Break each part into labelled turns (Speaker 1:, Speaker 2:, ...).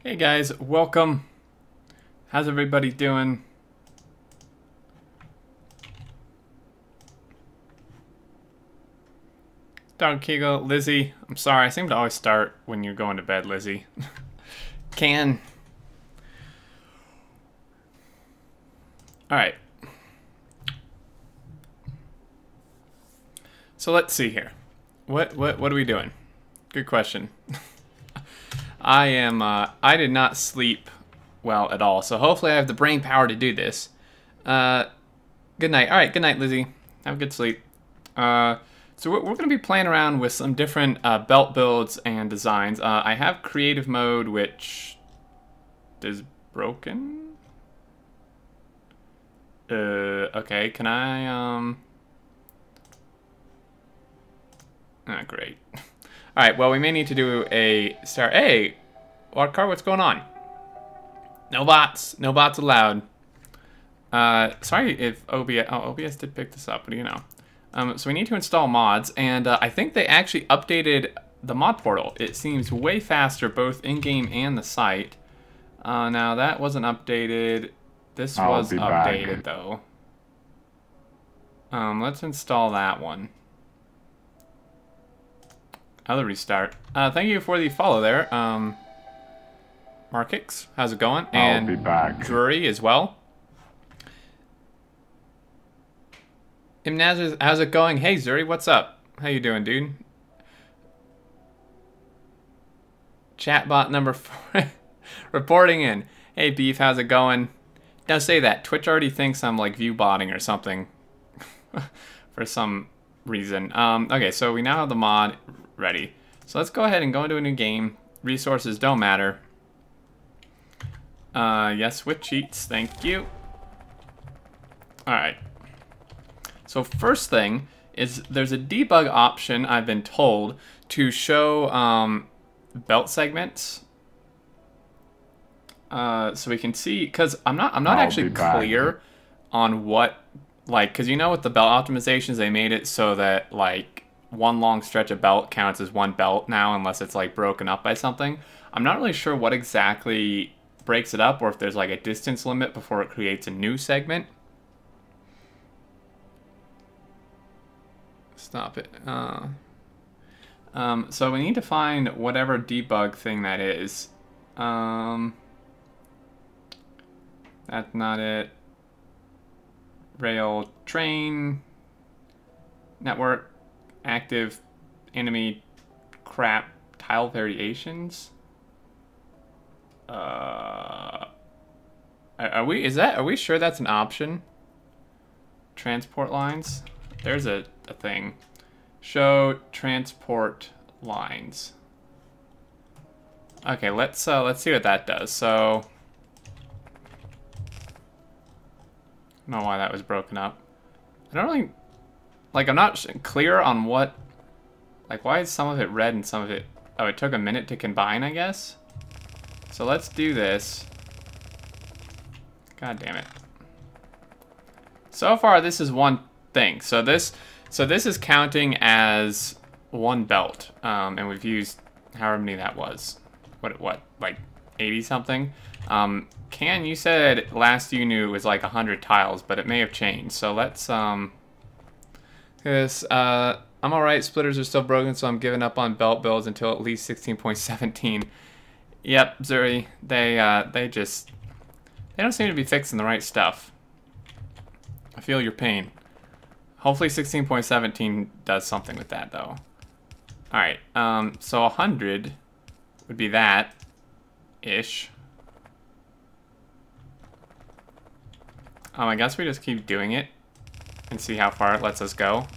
Speaker 1: Hey guys, welcome. How's everybody doing? Dog Kigo, Lizzie. I'm sorry, I seem to always start when you're going to bed, Lizzie. Can. Alright. So let's see here. What are we doing? Good question. I did not sleep well at all, so hopefully I have the brain power to do this. Good night. Alright, good night, Lizzie. Have a good sleep. So we're going to be playing around with some different belt builds and designs. I have creative mode, which is broken. Okay, can I, great. Alright, well, we may need to do a start. Hey, Wildcard, what's going on? No bots allowed. Sorry if OBS, OBS did pick this up, what do you know? So we need to install mods, and I think they actually updated the mod portal. It seems way faster, both in-game and the site. Now that wasn't updated. This was updated, though. Let's install that one. I'll restart. Thank you for the follow there. Markix, how's it going? And
Speaker 2: I'll be back.
Speaker 1: Drury as well. Imnaz, how's it going? Hey Zuri, what's up? How you doing, dude? Chatbot number 4 reporting in. Hey Beef, how's it going? Don't say that. Twitch already thinks I'm like view botting or something for some reason. Okay, so we now have the mod ready. So let's go ahead and go into a new game. Resources don't matter. Yes, with cheats, thank you. Alright. So first thing is there's a debug option, I've been told, to show belt segments. So we can see, because I'm not actually clear on what, like, because you know with the belt optimizations, they made it so that like one long stretch of belt counts as one belt now, unless it's like broken up by something. I'm not really sure what exactly breaks it up, or if there's like a distance limit before it creates a new segment. Stop it. So we need to find whatever debug thing that is. That's not it. Rail, train, network, active, enemy, crap, tile variations. Are we sure that's an option? Transport lines? There's a thing. Show transport lines. Okay, let's see what that does. So I don't know why that was broken up. I don't really, like, I'm not clear on what, like, why is some of it red and some of it, oh, it took a minute to combine, I guess. So let's do this. God damn it. So far, this is one thing. So this is counting as one belt, and we've used however many that was. What, like 80 something? Can, you said last you knew it was like 100 tiles, but it may have changed. So let's, I'm alright, splitters are still broken, so I'm giving up on belt builds until at least 16.17. Yep, Zuri, they don't seem to be fixing the right stuff. I feel your pain. Hopefully 16.17 does something with that, though. Alright, so 100 would be that-ish. I guess we just keep doing it and see how far it lets us go.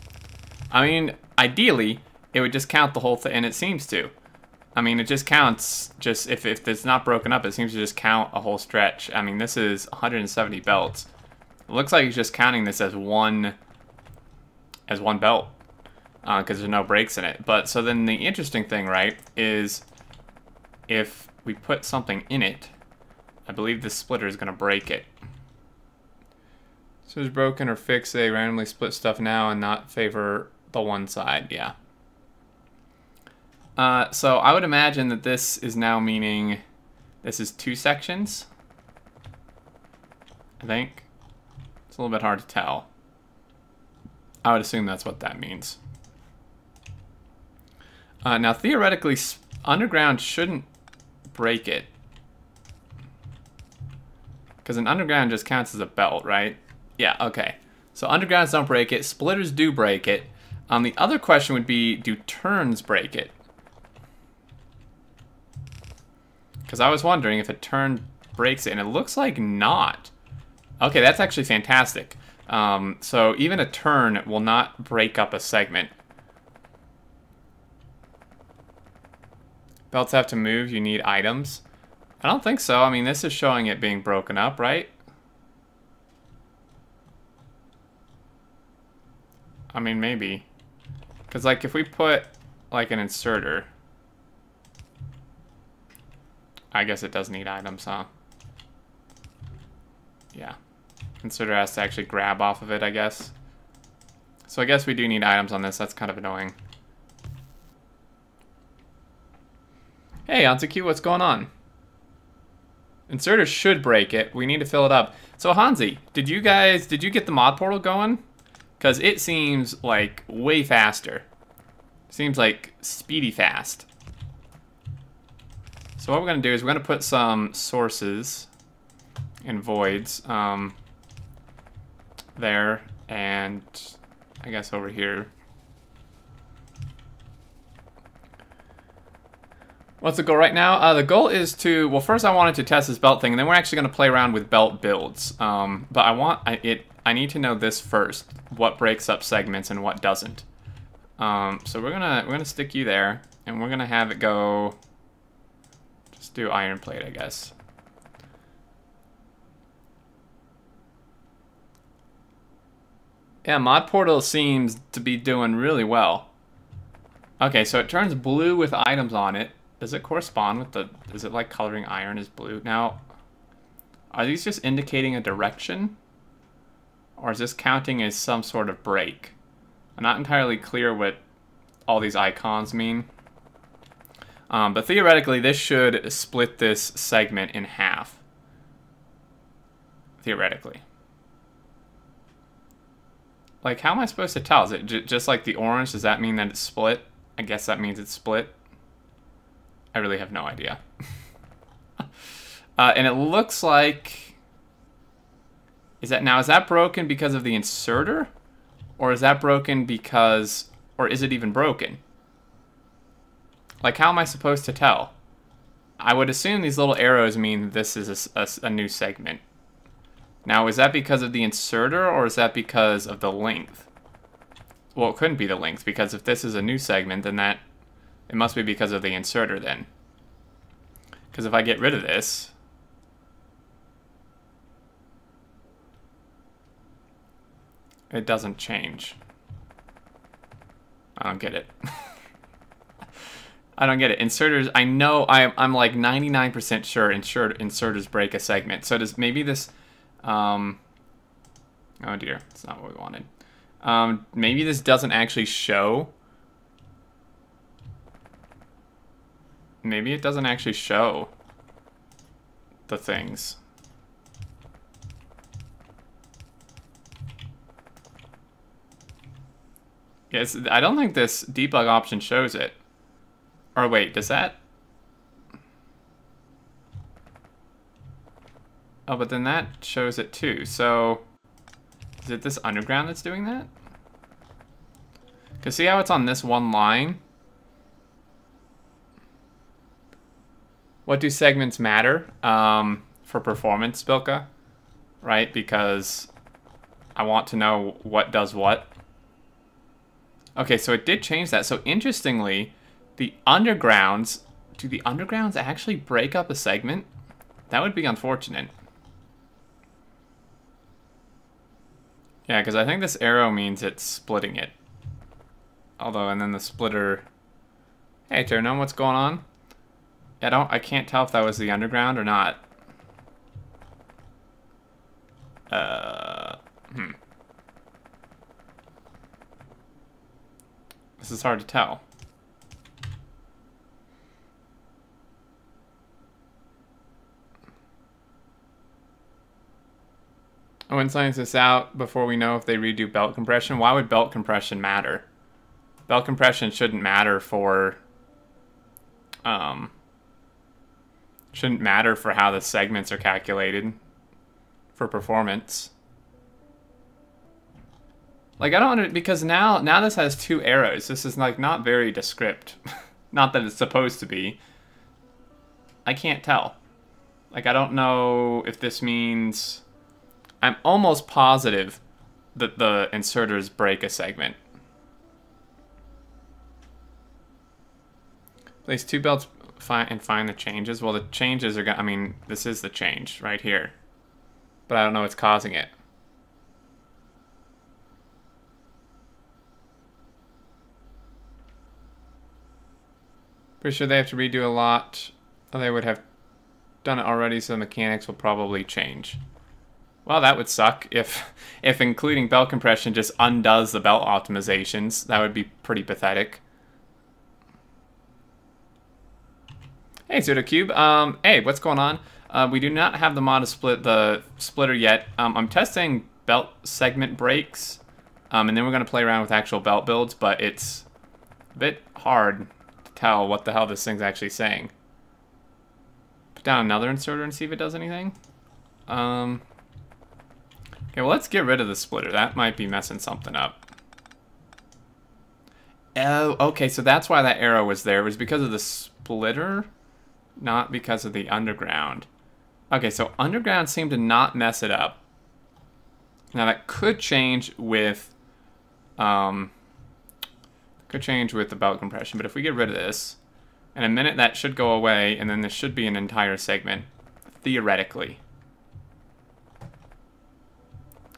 Speaker 1: I mean, ideally, it would just count the whole thing, and it seems to. I mean, it just counts, just if it's not broken up, it seems to just count a whole stretch. I mean, this is 170 belts. It looks like it's just counting this as one belt, because there's no breaks in it. But so then the interesting thing, right, is if we put something in it, I believe this splitter is going to break it. So it's broken or fixed, they randomly split stuff now and not favor the one side, yeah. So I would imagine that this is now meaning This is 2 sections, I think. It's a little bit hard to tell. I would assume that's what that means. Now, theoretically, underground shouldn't break it. Because an underground just counts as a belt, right? Yeah, okay. So undergrounds don't break it. Splitters do break it. The other question would be, do turns break it? Because I was wondering if a turn breaks it, and it looks like not. Okay, that's actually fantastic. So even a turn will not break up a segment. Belts have to move, you need items. I don't think so. I mean, this is showing it being broken up, right? I mean, maybe. Because, like, if we put, like, an inserter... I guess it does need items, huh? Yeah. Inserter has to actually grab off of it, I guess. So I guess we do need items on this. That's kind of annoying. Hey, Anzuki, what's going on? Inserter should break it. We need to fill it up. So Hansi, did you get the mod portal going? Because it seems like way faster. Seems like speedy fast. So what we're going to do is we're going to put some sources and voids there, and I guess over here. What's the goal right now? The goal is to, well, first I wanted to test this belt thing, and then we're actually going to play around with belt builds. But I need to know this first, what breaks up segments and what doesn't. So we're gonna stick you there, and we're gonna have it go. Just do iron plate, I guess. Yeah, mod portal seems to be doing really well. Okay, so it turns blue with items on it. Does it correspond with the, is it like coloring iron as blue? Now, are these just indicating a direction? Or is this counting as some sort of break? I'm not entirely clear what all these icons mean. But theoretically, this should split this segment in half. Theoretically. Like, how am I supposed to tell? Is it just like the orange? Does that mean that it's split? I guess that means it's split. I really have no idea. And it looks like... Is that broken because of the inserter? Or is that broken because... Or is it even broken? Like, how am I supposed to tell? I would assume these little arrows mean this is a new segment. Now, is that because of the inserter, or is that because of the length? Well, it couldn't be the length, because if this is a new segment, then it must be because of the inserter, then. Because if I get rid of this... It doesn't change. I don't get it. I don't get it. Inserters, I know, I'm like 99% sure inserters break a segment. So does maybe this... oh dear, that's not what we wanted. Maybe this doesn't actually show. Maybe it doesn't actually show the things. Yes, I don't think this debug option shows it. Or wait, does that? Oh, but then that shows it too. So, is it this underground that's doing that? Because see how it's on this one line? What do segments matter for performance, Bilka? Right, because I want to know what does what. Okay, so it did change that. So interestingly, the undergrounds, do the undergrounds actually break up a segment? That would be unfortunate. Yeah, because I think this arrow means it's splitting it. Although, and then the splitter... Hey, Terno, what's going on? I can't tell if that was the underground or not. This is hard to tell. I wouldn't science this out before we know if they redo belt compression. Why would belt compression matter? Belt compression shouldn't matter for how the segments are calculated for performance. Like, I don't, because now this has 2 arrows. This is like not very descript. Not that it's supposed to be. I can't tell. Like, I don't know if this means... I'm almost positive that the inserters break a segment. Place 2 belts and find the changes. Well, the changes are gonna... I mean, this is the change right here. But I don't know what's causing it. Pretty sure they have to redo a lot. They would have done it already, so the mechanics will probably change. Well, that would suck if including belt compression just undoes the belt optimizations. That would be pretty pathetic. Hey, Pseudocube. Hey, what's going on? We do not have the mod to split the splitter yet. I'm testing belt segment breaks, and then we're going to play around with actual belt builds, but it's a bit hard to tell what the hell this thing's actually saying. Put down another inserter and see if it does anything. Okay, well, let's get rid of the splitter. That might be messing something up. Oh, okay, so that's why that arrow was there. It was because of the splitter, not because of the underground. Okay, so underground seemed to not mess it up. Now that could change with the belt compression, but if we get rid of this, in a minute that should go away, and then this should be an entire segment, theoretically.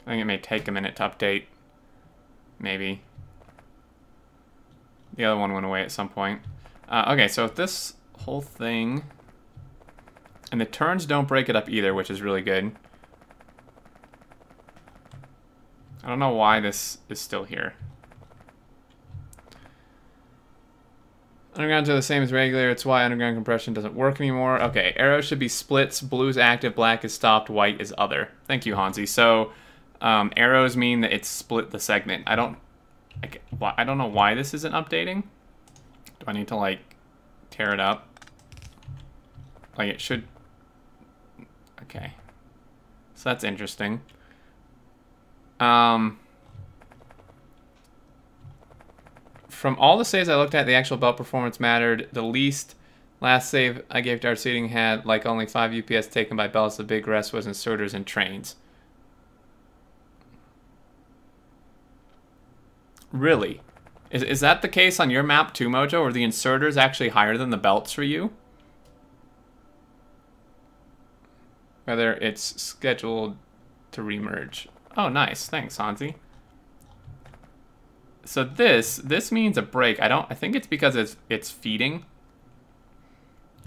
Speaker 1: I think it may take a minute to update. Maybe. The other one went away at some point. Okay, so if this whole thing... And the turns don't break it up either, which is really good. I don't know why this is still here. Undergrounds are the same as regular. It's why underground compression doesn't work anymore. Okay, arrows should be splits. Blue is active, black is stopped, white is other. Thank you, Hansi. So... arrows mean that it's split the segment. I don't know why this isn't updating. Do I need to, like, tear it up? Like, it should... Okay. So that's interesting. From all the saves I looked at, the actual belt performance mattered the least. Last save I gave Dart Seating had, like, only 5 UPS taken by belts. The big rest was inserters and trains. Really? Is that the case on your map too, Mojo? Or the inserters actually higher than the belts for you? Whether it's scheduled to remerge. Oh, nice. Thanks, Hansi. So this means a break. I think it's because it's feeding.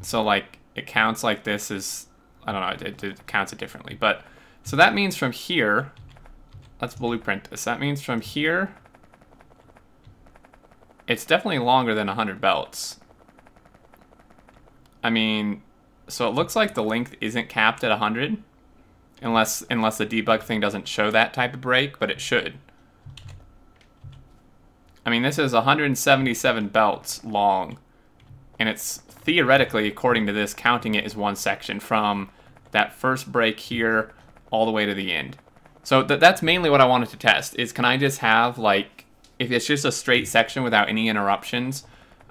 Speaker 1: So, like, it counts like this is... I don't know. It counts it differently. But, so that means from here... Let's blueprint this. That means from here... It's definitely longer than 100 belts. I mean, so it looks like the length isn't capped at 100, unless the debug thing doesn't show that type of break, but it should. I mean, this is 177 belts long, and it's theoretically, according to this, counting it as one section from that first break here all the way to the end. So that's mainly what I wanted to test, is can I just have, like, if it's just a straight section without any interruptions,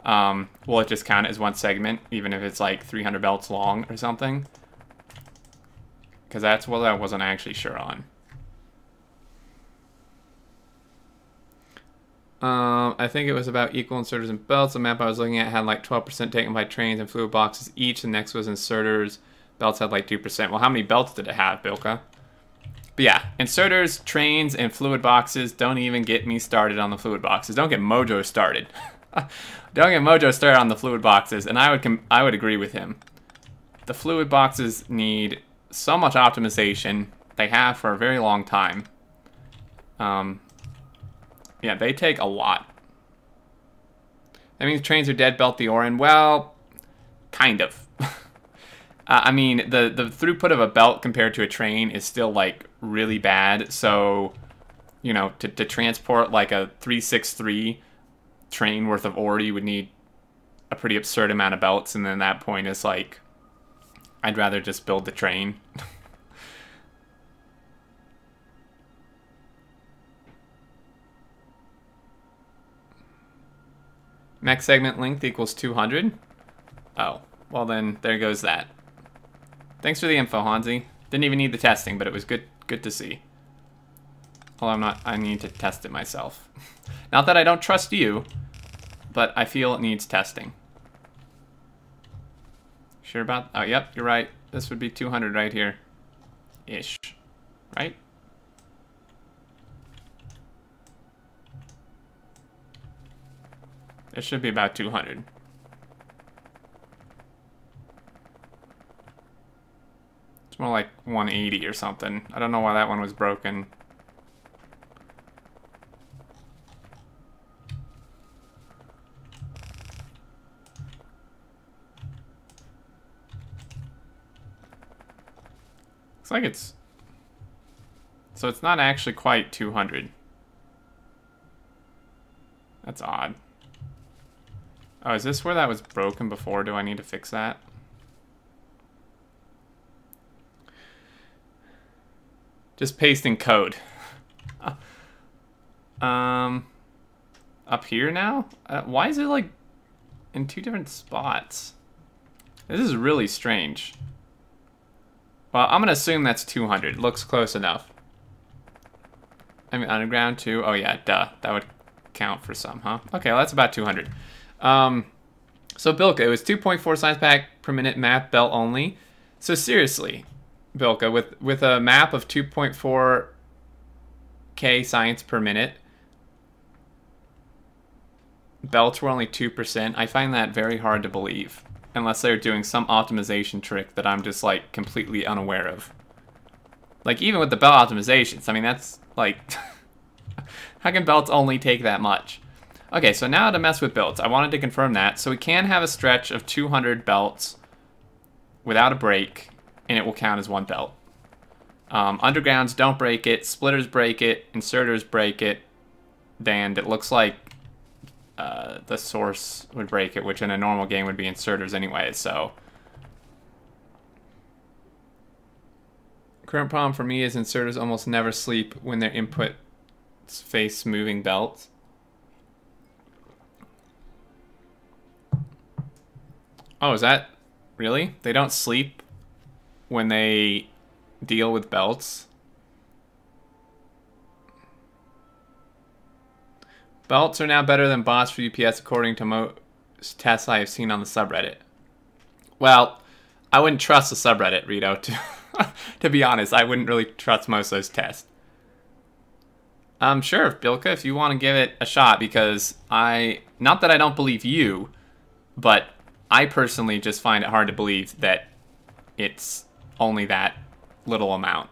Speaker 1: will it just count as one segment, even if it's like 300 belts long or something? Because that's what I wasn't actually sure on. I think it was about equal inserters and belts. The map I was looking at had like 12% taken by trains and fluid boxes each. The next was inserters. Belts had like 2%. Well, how many belts did it have, Bilka? But yeah, inserters, trains, and fluid boxes. Don't even get me started on the fluid boxes. Don't get Mojo started. Don't get Mojo started on the fluid boxes. And I would agree with him. The fluid boxes need so much optimization. They have for a very long time. Yeah, they take a lot. That means trains are dead, belt the Orin. Well, kind of. I mean, the throughput of a belt compared to a train is still, like, really bad. So, you know, to transport, like, a 363 train worth of ore, you would need a pretty absurd amount of belts. And then that point is, like, I'd rather just build the train. Max segment length equals 200. Oh, well then, there goes that. Thanks for the info, Hansi. Didn't even need the testing, but it was good to see. Although I need to test it myself. Not that I don't trust you, but I feel it needs testing. Sure about, oh yep, you're right. This would be 200 right here. Ish, right? It should be about 200. It's more like 180 or something. I don't know why that one was broken. Looks like it's... So it's not actually quite 200. That's odd. Oh, is this where that was broken before? Do I need to fix that? Just pasting code. Up here now? Why is it like in two different spots? This is really strange. Well, I'm gonna assume that's 200. Looks close enough. I mean, underground too. Oh yeah, duh. That would count for some, huh? Okay, well, that's about 200. So Bilka, it was 2.4 science pack per minute map belt only. So seriously, Bilka, with a map of 2.4k science per minute, belts were only 2%. I find that very hard to believe, unless they're doing some optimization trick that I'm just like completely unaware of. Like even with the belt optimizations, I mean that's like, how can belts only take that much? Okay, so now to mess with belts, I wanted to confirm that. So we can have a stretch of 200 belts without a break, and it will count as one belt. Undergrounds don't break it, splitters break it, inserters break it, and it looks like the source would break it, which in a normal game would be inserters anyway, so. Current problem for me is inserters almost never sleep when their inputs face moving belts. Oh, is that really? They don't sleep when they deal with belts? Belts are now better than bots for UPS according to most tests I have seen on the subreddit. Well, I wouldn't trust the subreddit, Rito, to be honest. I wouldn't really trust most of those tests. Sure, Bilka, if you want to give it a shot, because not that I don't believe you, but I personally just find it hard to believe that it's only that little amount.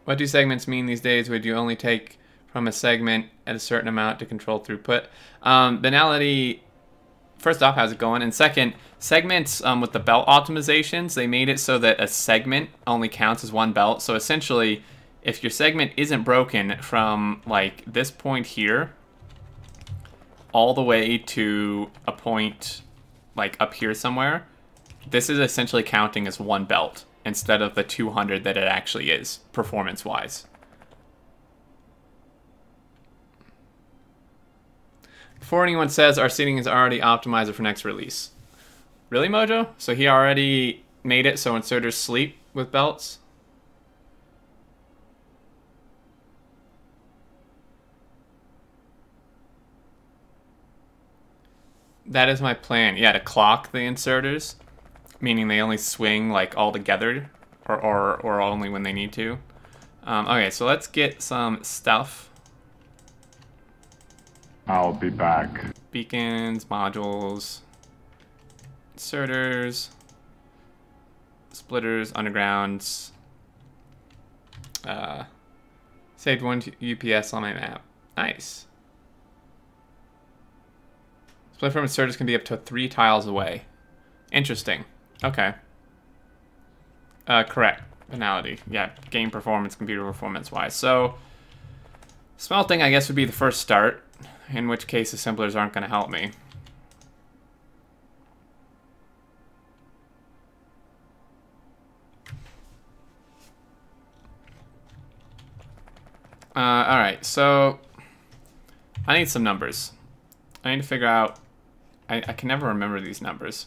Speaker 1: What do segments mean these days? Would you only take from a segment at a certain amount to control throughput? Banality, first off, how's it going? And second, segments with the belt optimizations, they made it so that a segment only counts as one belt. So essentially, if your segment isn't broken from like this point here all the way to a point like up here somewhere, this is essentially counting as one belt instead of the 200 that it actually is, performance-wise. Before anyone says our seating is already optimized for next release. Really, Mojo? So he already made it so inserters sleep with belts? That is my plan. Yeah, to clock the inserters, meaning they only swing like all together, or only when they need to. Okay, so let's get some stuff.
Speaker 2: I'll be back.
Speaker 1: Beacons, modules, inserters, splitters, undergrounds. Saved one UPS on my map. Nice. Split from inserters can be up to 3 tiles away. Interesting. Okay. Correct. Finality. Yeah, game performance, computer performance-wise. So, smelting, I guess, would be the first start, in which case the assemblers aren't going to help me. Alright, so I need some numbers. I need to figure out, I can never remember these numbers.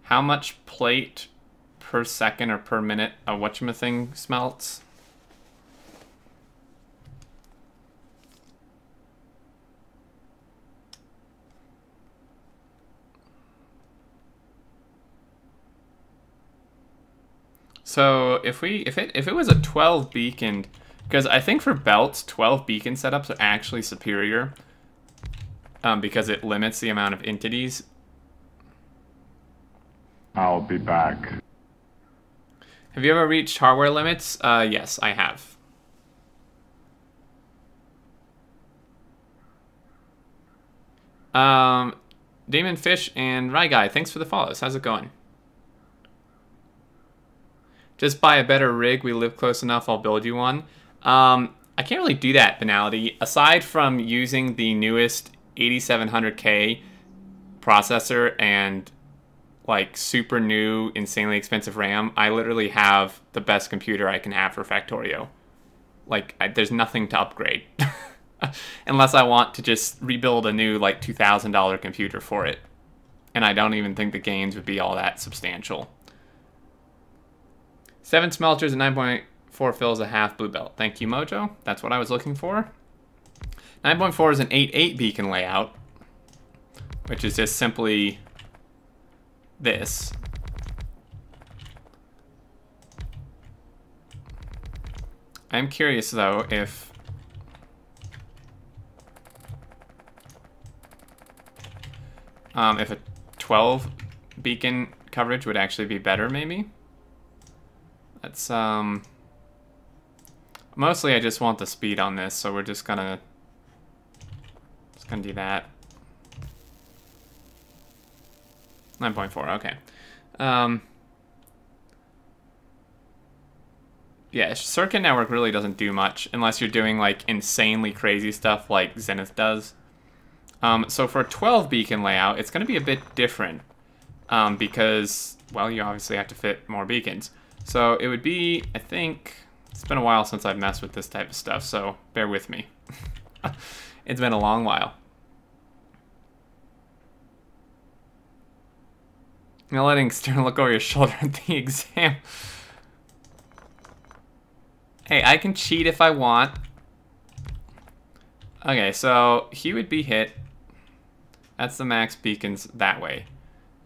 Speaker 1: How much plate per second or per minute a whatchamacallit smelts? So if it was a 12 beacon, because I think for belts 12 beacon setups are actually superior, because it limits the amount of entities.
Speaker 2: I'll be back.
Speaker 1: Have you ever reached hardware limits? Yes, I have. Damon Fish and Rye Guy, thanks for the follows. How's it going? Just buy a better rig. We live close enough. I'll build you one. I can't really do that, Banality. Aside from using the newest 8700K processor and like super new, insanely expensive RAM, I literally have the best computer I can have for Factorio. Like, there's nothing to upgrade. Unless I want to just rebuild a new, like, $2,000 computer for it. And I don't even think the gains would be all that substantial. 7 smelters and 9.4 fills a half blue belt. Thank you, Mojo. That's what I was looking for. 9.4 is an 8.8 beacon layout, which is just simply this. I'm curious, though, if a 12 beacon coverage would actually be better, maybe. That's, mostly I just want the speed on this, so we're just gonna do that. 9.4, okay. Yeah, Circuit Network really doesn't do much unless you're doing like insanely crazy stuff like Zenith does. So for a 12 beacon layout, it's going to be a bit different because, well, you obviously have to fit more beacons. So it would be, I think, it's been a while since I've messed with this type of stuff, so bear with me. It's been a long while. You're letting Stern look over your shoulder at the exam. Hey, I can cheat if I want. Okay, so he would be hit. That's the max beacons that way.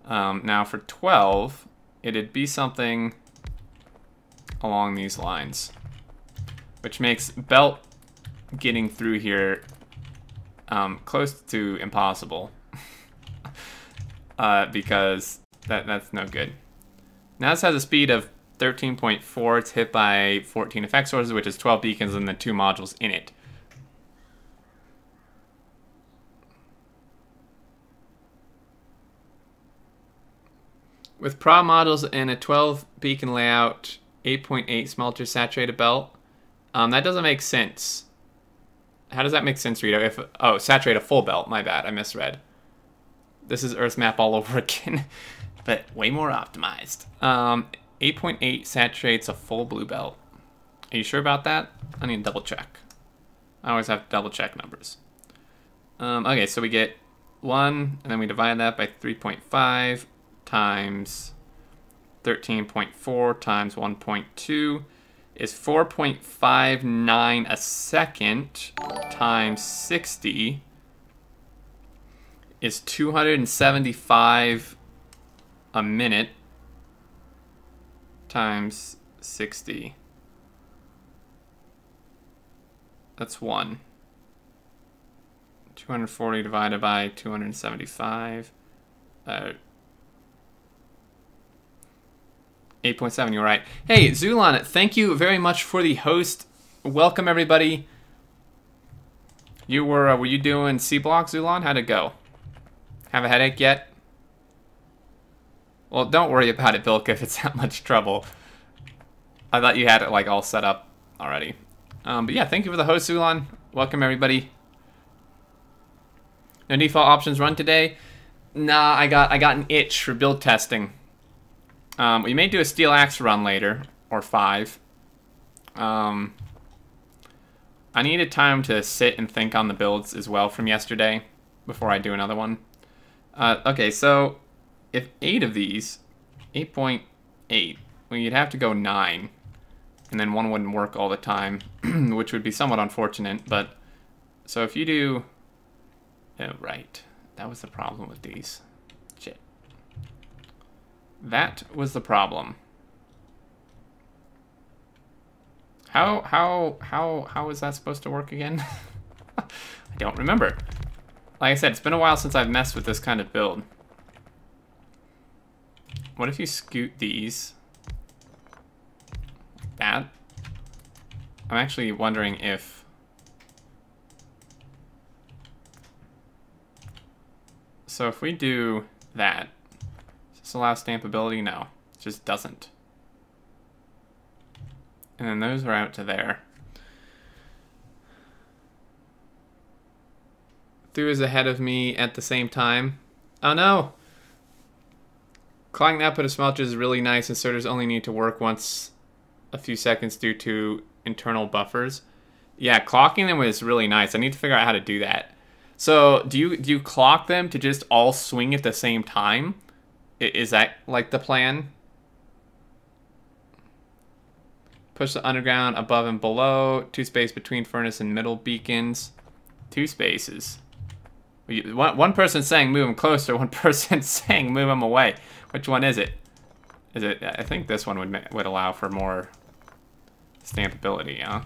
Speaker 1: Now for 12, it'd be something along these lines, which makes belt getting through here close to impossible because that's no good. Now this has a speed of 13.4. It's hit by 14 effect sources, which is 12 beacons and the 2 modules in it. With prob modules and a 12 beacon layout, 8.8 smelter saturated belt, that doesn't make sense. How does that make sense, Rito? Oh, saturate a full belt. My bad, I misread. This is Earth map all over again, but way more optimized. 8.8 saturates a full blue belt. Are you sure about that? I need to double check. I always have to double check numbers. Okay, so we get 1, and then we divide that by 3.5 times 13.4 times 1.2 is 4.59 a second times 60 is 275 a minute times 60. That's 1. 240 divided by 275. 8.7, you're right. Hey, Zulon, thank you very much for the host. Welcome, everybody. You were you doing C block, Zulon? How'd it go? Have a headache yet? Well, don't worry about it, Bilk, if it's that much trouble. I thought you had it like all set up already. But yeah, thank you for the host, Ulan. Welcome, everybody. No default options run today. Nah, I got an itch for build testing. We may do a steel axe run later, or 5. I needed time to sit and think on the builds as well from yesterday before I do another one. Okay, so if 8 of these, 8.8, well, you'd have to go 9, and then one wouldn't work all the time, which would be somewhat unfortunate, but so if you do, oh, right, that was the problem with these. Shit. That was the problem. How is that supposed to work again? I don't remember. Like I said, it's been a while since I've messed with this kind of build. What if you scoot these? Like that? I'm actually wondering if... So if we do that, does this allow stampability? No, it just doesn't. And then those are out to there. Thu is ahead of me at the same time. Oh no! Clocking the output of smelters is really nice. Inserters only need to work once a few seconds due to internal buffers. Yeah, clocking them is really nice. I need to figure out how to do that. So, do you clock them to just all swing at the same time? Is that like the plan? Push the underground above and below. 2 space between furnace and middle beacons. 2 spaces. One person's saying move them closer. One person's saying move them away. Which one is it? Is it? I think this one would allow for more stampability, huh?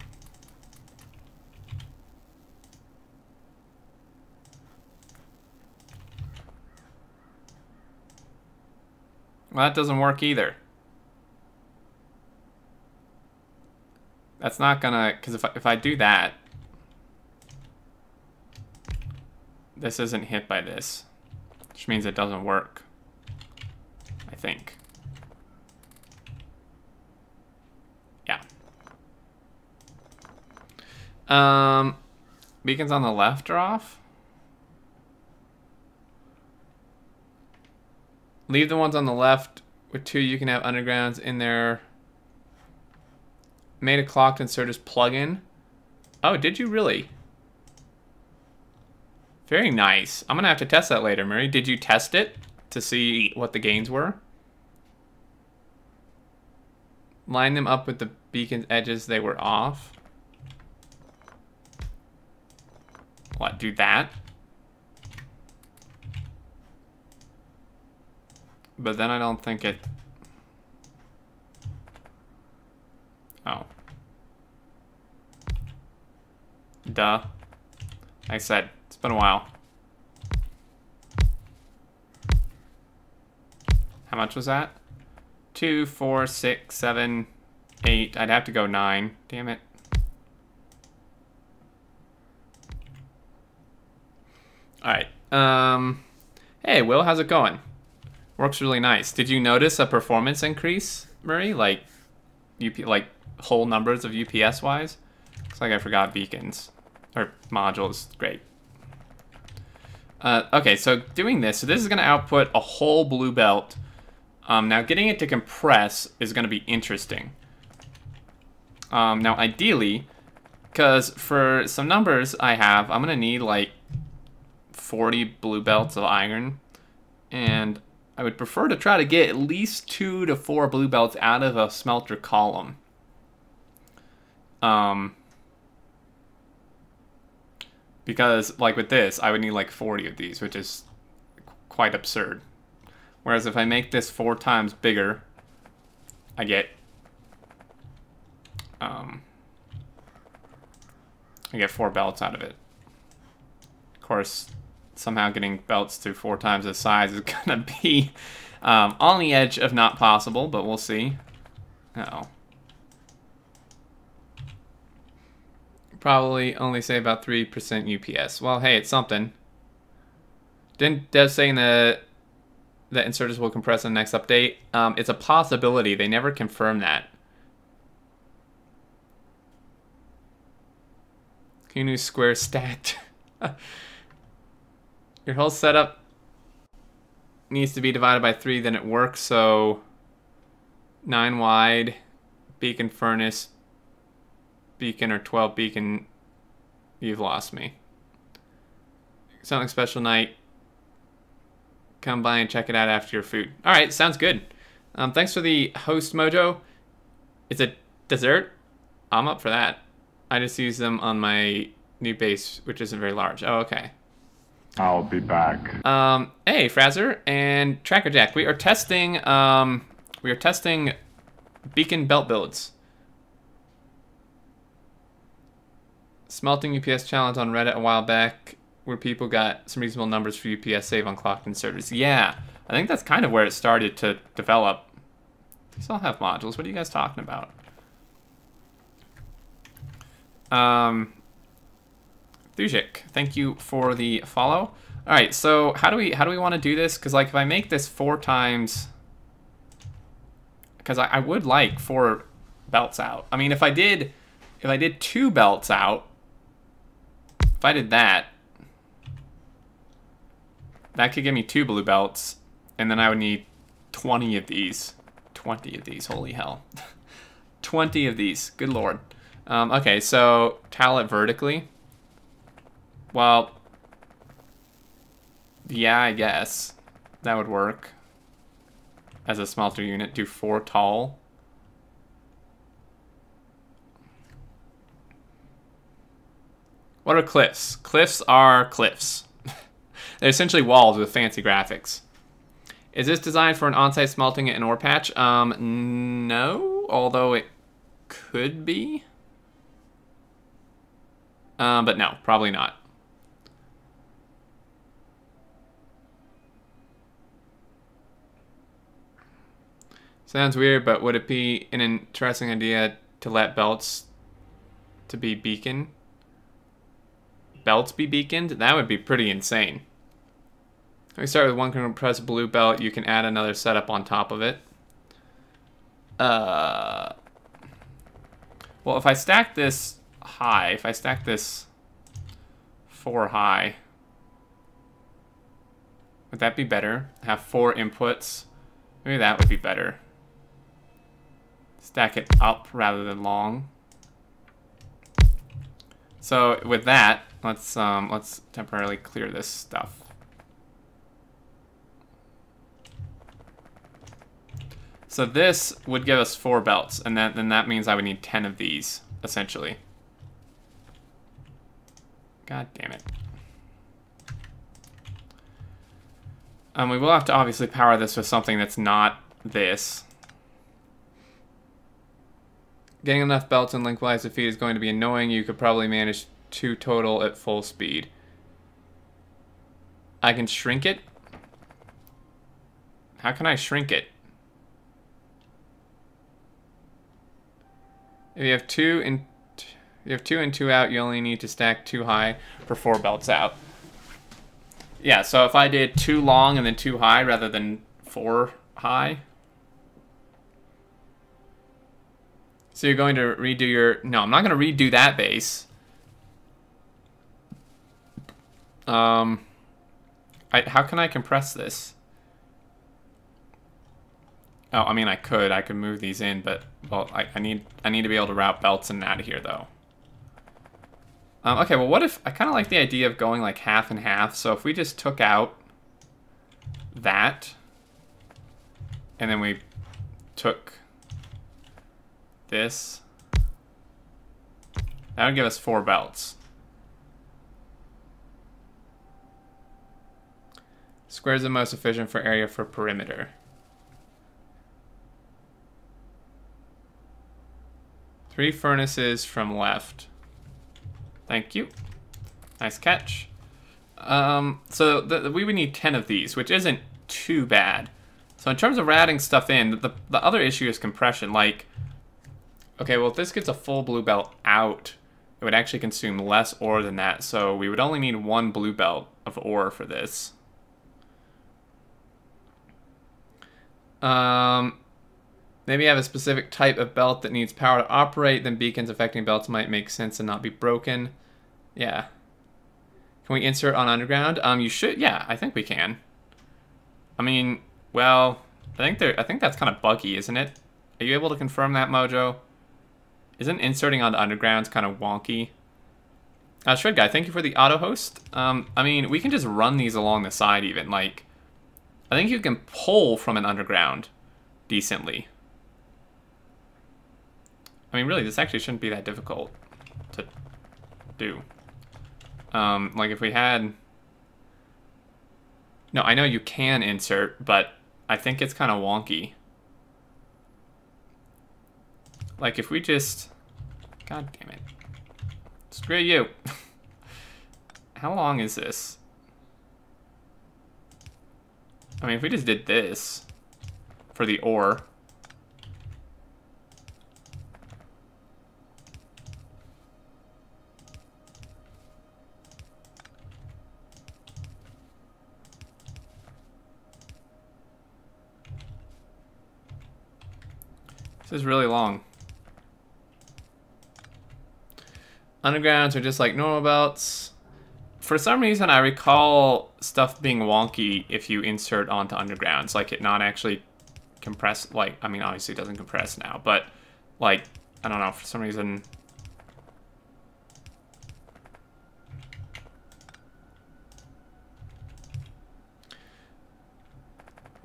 Speaker 1: Well, that doesn't work either. That's not gonna, because if I do that, this isn't hit by this, which means it doesn't work, I think. Yeah. Beacons on the left are off. Leave the ones on the left. With 2, you can have undergrounds in there. Made a clocked inserters plugin. Oh, did you really? Very nice. I'm gonna have to test that later, Murray. Did you test it to see what the gains were? Line them up with the beacon's edges they were off. What, do that? But then I don't think it... Oh. Duh. Like I said, it's been a while. How much was that? 2, 4, 6, 7, 8. I'd have to go 9. Damn it. Alright. Hey, Will, how's it going? Works really nice. Did you notice a performance increase, Murray? Like whole numbers of UPS wise? Looks like I forgot beacons or modules. Great. Okay, so doing this, so this is going to output a whole blue belt. Now getting it to compress is going to be interesting. Now ideally, because for some numbers I have, I'm going to need like 40 blue belts of iron, and I would prefer to try to get at least 2 to 4 blue belts out of a smelter column. Because, like with this, I would need like 40 of these, which is quite absurd. Whereas if I make this 4 times bigger, I get 4 belts out of it. Of course, somehow getting belts to 4 times the size is gonna be on the edge of not possible, but we'll see. Uh-oh. Probably only say about 3% UPS. Well, hey, it's something. Didn't Dev say in the that inserters will compress in the next update. It's a possibility. They never confirm that. Kunu square stacked. Your whole setup needs to be divided by 3, then it works. So 9 wide, beacon furnace, beacon, or 12 beacon. You've lost me. Something special night. Come by and check it out after your food. All right, sounds good. Thanks for the host mojo. It's a dessert. I'm up for that. I just use them on my new base, which isn't very large. Oh, okay.
Speaker 2: I'll be back.
Speaker 1: Hey, Frazer and Tracker Jack. We are testing beacon belt builds. Smelting UPS challenge on Reddit a while back, where people got some reasonable numbers for UPS save on clocked inserters. Yeah, I think that's kind of where it started to develop. These all have modules. What are you guys talking about? Thujik, thank you for the follow. All right, so how do we want to do this? Because like if I make this 4 times, because I would like 4 belts out. I mean, if I did 2 belts out, if I did that could give me 2 blue belts, and then I would need 20 of these. 20 of these, holy hell. 20 of these, good lord. Okay, so tile it vertically. Well, yeah, I guess that would work. As a smelter unit, do 4 tall. What are cliffs? Cliffs are cliffs. They're essentially walls with fancy graphics. Is this designed for an on-site smelting and ore patch? No, although it could be. But no, probably not. Sounds weird, but would it be an interesting idea to let belts to be beacon? Belts be beaconed? That would be pretty insane. We start with 1 compressed blue belt. You can add another setup on top of it. Well, if I stack this high, if I stack this 4 high, would that be better? Have 4 inputs. Maybe that would be better. Stack it up rather than long. So with that, let's temporarily clear this stuff. So this would give us 4 belts, and then that means I would need 10 of these, essentially. God damn it. We will have to obviously power this with something that's not this. Getting enough belts and lengthwise to feed is going to be annoying. You could probably manage 2 total at full speed. I can shrink it? How can I shrink it? If you have 2 and 2 out, you only need to stack 2 high for 4 belts out. Yeah, so if I did 2 long and then 2 high rather than 4 high. So you're going to redo your... No, I'm not going to redo that base. How can I compress this? Oh, I mean, I could move these in, but well, I need to be able to route belts and out of here though. Okay, well, what if I kind of like the idea of going like half and half? So if we just took out that, and then we took this, that would give us 4 belts. Squares the most efficient for area for perimeter. 3 furnaces from left. Thank you. Nice catch. So we would need 10 of these, which isn't too bad. So in terms of routing stuff in, the other issue is compression. Like, okay, well, if this gets a full blue belt out, it would actually consume less ore than that. So we would only need 1 blue belt of ore for this. Maybe have a specific type of belt that needs power to operate, then beacons affecting belts might make sense and not be broken. Yeah. Can we insert on underground? You should, yeah, I think we can. I mean, well, I think that's kind of buggy, isn't it? Are you able to confirm that, Mojo? Isn't inserting onto undergrounds kind of wonky? Shred Guy, thank you for the auto host. I mean, we can just run these along the side even. Like, I think you can pull from an underground decently. I mean, really, this actually shouldn't be that difficult to do. Like if we had... No, I know you can insert, but I think it's kind of wonky. Like if we just... God damn it. Screw you. How long is this? I mean, if we just did this for the ore... This is really long. Undergrounds are just like normal belts. For some reason, I recall stuff being wonky if you insert onto undergrounds, like it not actually compress. Like, I mean, obviously it doesn't compress now, but like, I don't know, for some reason.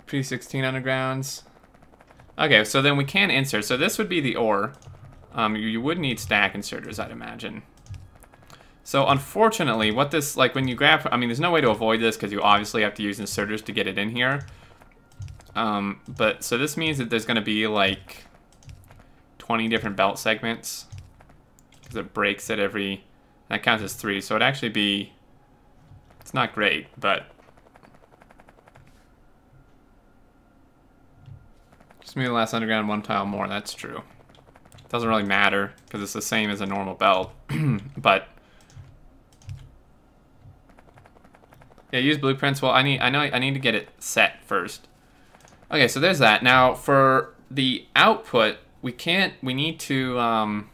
Speaker 1: Pre-16 undergrounds. Okay, so then we can insert. So this would be the ore. You would need stack inserters, I'd imagine. So unfortunately, what this, like when you grab, I mean, there's no way to avoid this because you obviously have to use inserters to get it in here. But so this means that there's going to be like 20 different belt segments because it breaks at every, that counts as 3. So it'd actually be, it's not great, but just move the last underground 1 tile more, that's true. Doesn't really matter because it's the same as a normal belt, but yeah, use blueprints. Well, I need to get it set first. Okay, so there's that. Now for the output, we need to we're gonna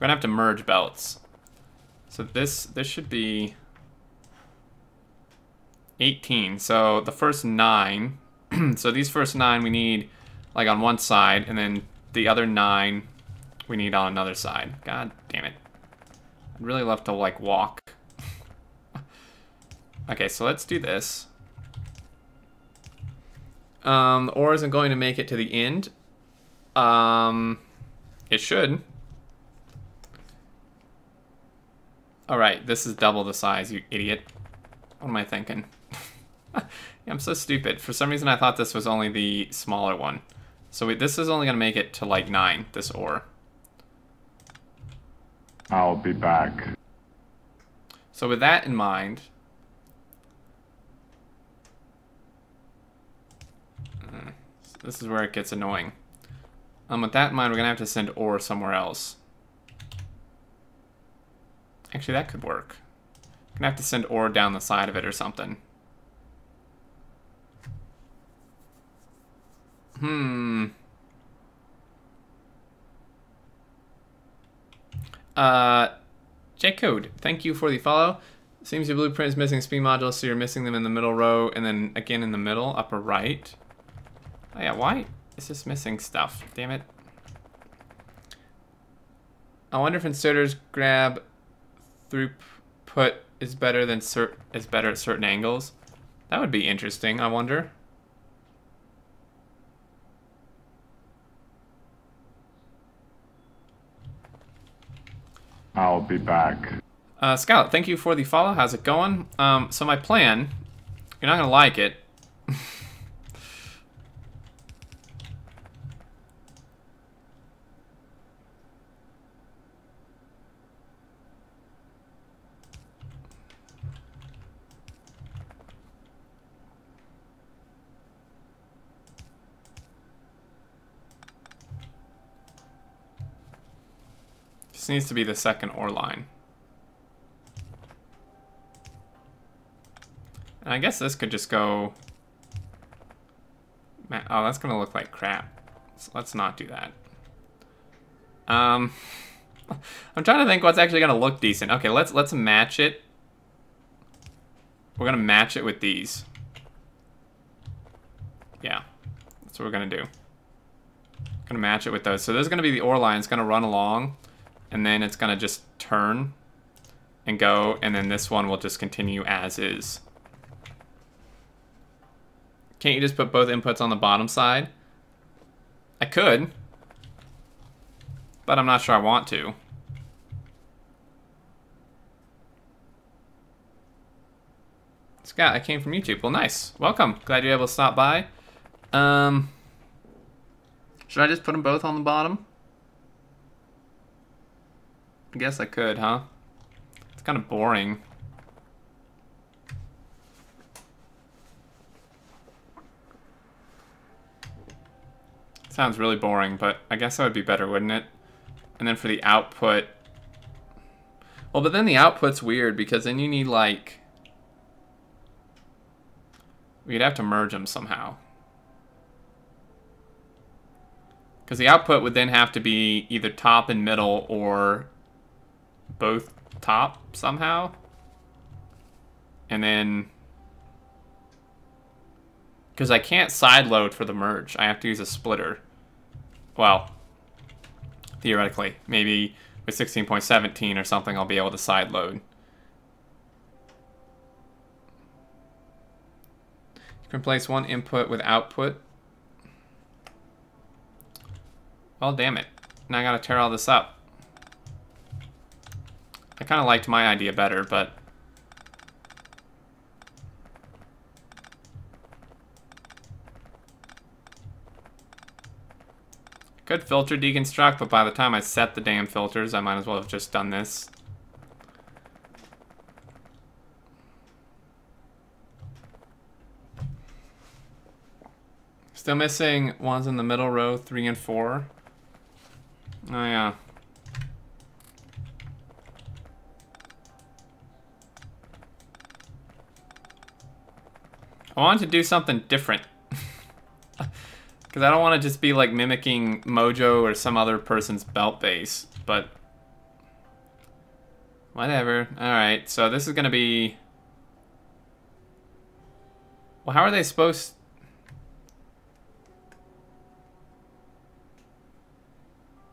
Speaker 1: have to merge belts. So this should be 18. So the first 9. So these first 9 we need like on one side, and then the other 9 we need on another side. God damn it. I'd really love to like walk. Okay, so let's do this. The ore isn't going to make it to the end. It should. Alright, this is double the size, you idiot. What am I thinking? Yeah, I'm so stupid. For some reason I thought this was only the smaller one. So this is only going to make it to like 9, this ore.
Speaker 2: I'll be back.
Speaker 1: So with that in mind... this is where it gets annoying. With that in mind, we're going to have to send ore somewhere else. Actually, that could work. We're going to have to send ore down the side of it or something. J-Code, thank you for the follow. Seems your blueprint is missing speed modules, so you're missing them in the middle row and then again in the middle, upper right. Oh yeah, why is this missing stuff? Damn it. I wonder if inserters grab throughput is better than is better at certain angles. That would be interesting, I wonder.
Speaker 2: I'll be back.
Speaker 1: Scout, thank you for the follow. How's it going? So my plan, you're not gonna like it. This needs to be the second ore line. And I guess this could just go Oh, that's gonna look like crap. So let's not do that. I'm trying to think what's actually gonna look decent. Okay, let's match it. We're gonna match it with these. Yeah, that's what we're gonna do. Gonna match it with those. So there's gonna be the ore line. It's gonna run along, and then it's gonna just turn and go, and then this one will just continue as is. Can't you just put both inputs on the bottom side? I could, but I'm not sure I want to. Scott, I came from YouTube. Well, nice. Welcome. Glad you're able to stop by. Should I just put them both on the bottom? I guess I could, huh? It's kind of boring. Sounds really boring, but I guess that would be better, wouldn't it? And then for the output... Well, but then the output's weird, because then you need, like... We'd have to merge them somehow. Because the output would then have to be either top and middle, or both top somehow. And then... Because I can't sideload for the merge. I have to use a splitter. Well, theoretically. Maybe with 16.17 or something I'll be able to sideload. You can replace one input with output. Well, damn it. Now I gotta tear all this up. I kind of liked my idea better, but... Could filter deconstruct, but by the time I set the damn filters, I might as well have just done this. Still missing ones in the middle row, 3 and 4. Oh yeah. I wanted to do something different. Because I don't want to just be like mimicking Mojo or some other person's belt base, but whatever. Alright, so this is going to be... Well, how are they supposed...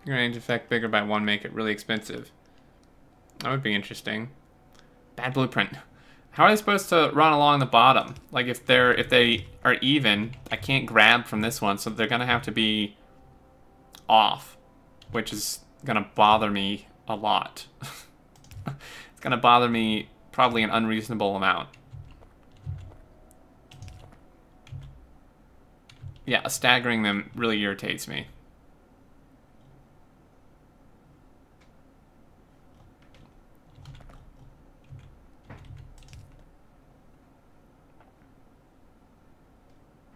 Speaker 1: Range effect bigger by 1, make it really expensive. That would be interesting. Bad blueprint. How are they supposed to run along the bottom? Like if they are even, I can't grab from this one, so they're gonna have to be off, which is gonna bother me a lot. It's gonna bother me probably an unreasonable amount. Yeah, staggering them really irritates me.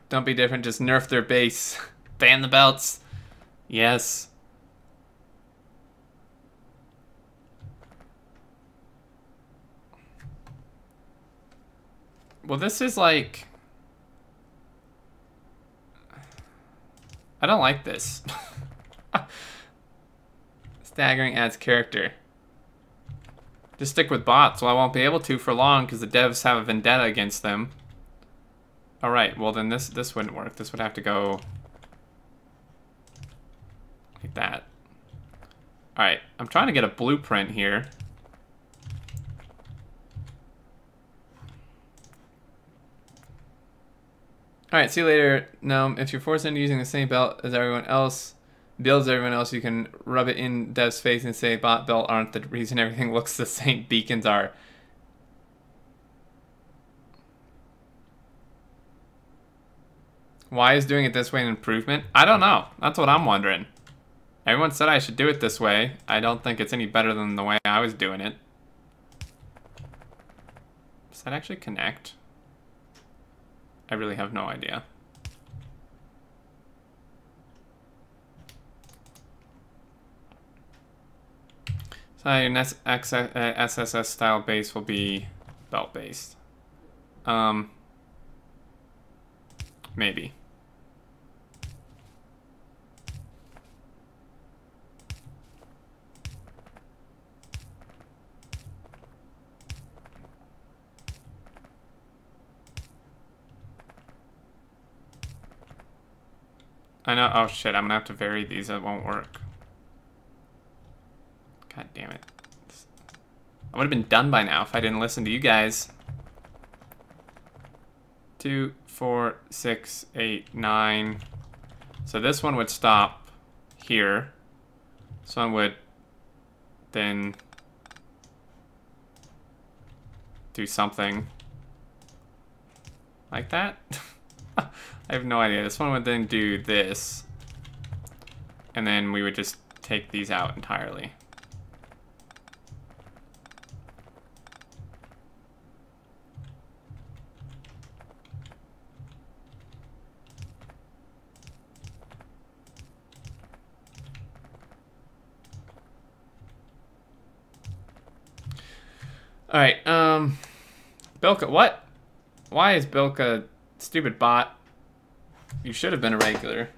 Speaker 1: Don't be different, just nerf their base. Ban the belts. Yes. Well, this is like... I don't like this. Staggering adds character. Just stick with bots. Well, I won't be able to for long because the devs have a vendetta against them. Alright, well then this wouldn't work. This would have to go like that. Alright, I'm trying to get a blueprint here. Alright, see you later. No, if you're forced into using the same belt as everyone else, builds everyone else, you can rub it in dev's face and say bot belt aren't the reason everything looks the same. Beacons are. Why is doing it this way an improvement? I don't know. That's what I'm wondering. Everyone said I should do it this way. I don't think it's any better than the way I was doing it. Does that actually connect? I really have no idea. So your next SSS style base will be belt based. Maybe. I know. Oh shit! I'm gonna have to vary these. It won't work. God damn it! I would have been done by now if I didn't listen to you guys. 2, 4, 6, 8, 9. So this one would stop here. This one would then do something like that. I have no idea. This one would then do this. And then we would just take these out entirely. Alright, Bilka, what? Why is Bilka stupid bot? You should have been a regular.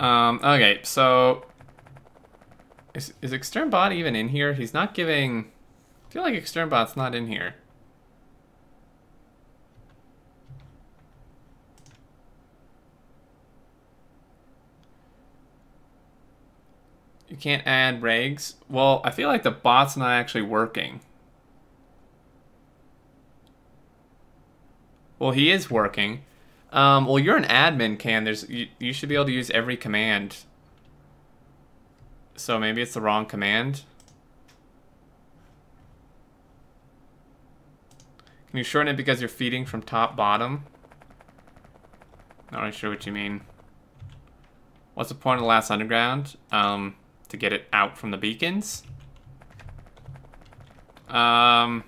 Speaker 1: Okay, so is extern bot even in here? He's not giving. I feel like extern bot's not in here. You can't add regs. Well, I feel like the bot's not actually working. Well, he is working. Well, you're an admin, Can. You should be able to use every command. So maybe it's the wrong command. Can you shorten it because you're feeding from top bottom? Not really sure what you mean. What's the point of the last underground? To get it out from the beacons. What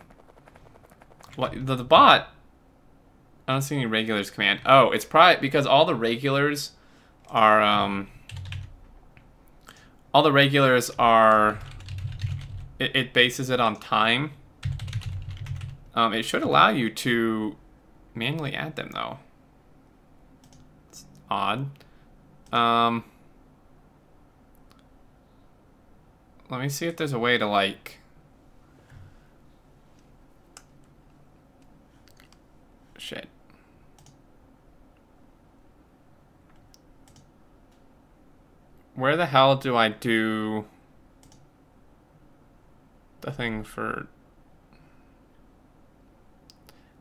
Speaker 1: the bot? I don't see any regulars command. Oh, it's probably because all the regulars are it bases it on time. It should allow you to manually add them though. It's odd. Let me see if there's a way to, like... Shit. Where the hell do I do... the thing for...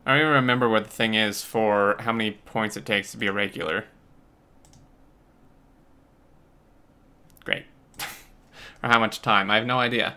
Speaker 1: I don't even remember what the thing is for how many points it takes to be a regular. Great. Or how much time. I have no idea.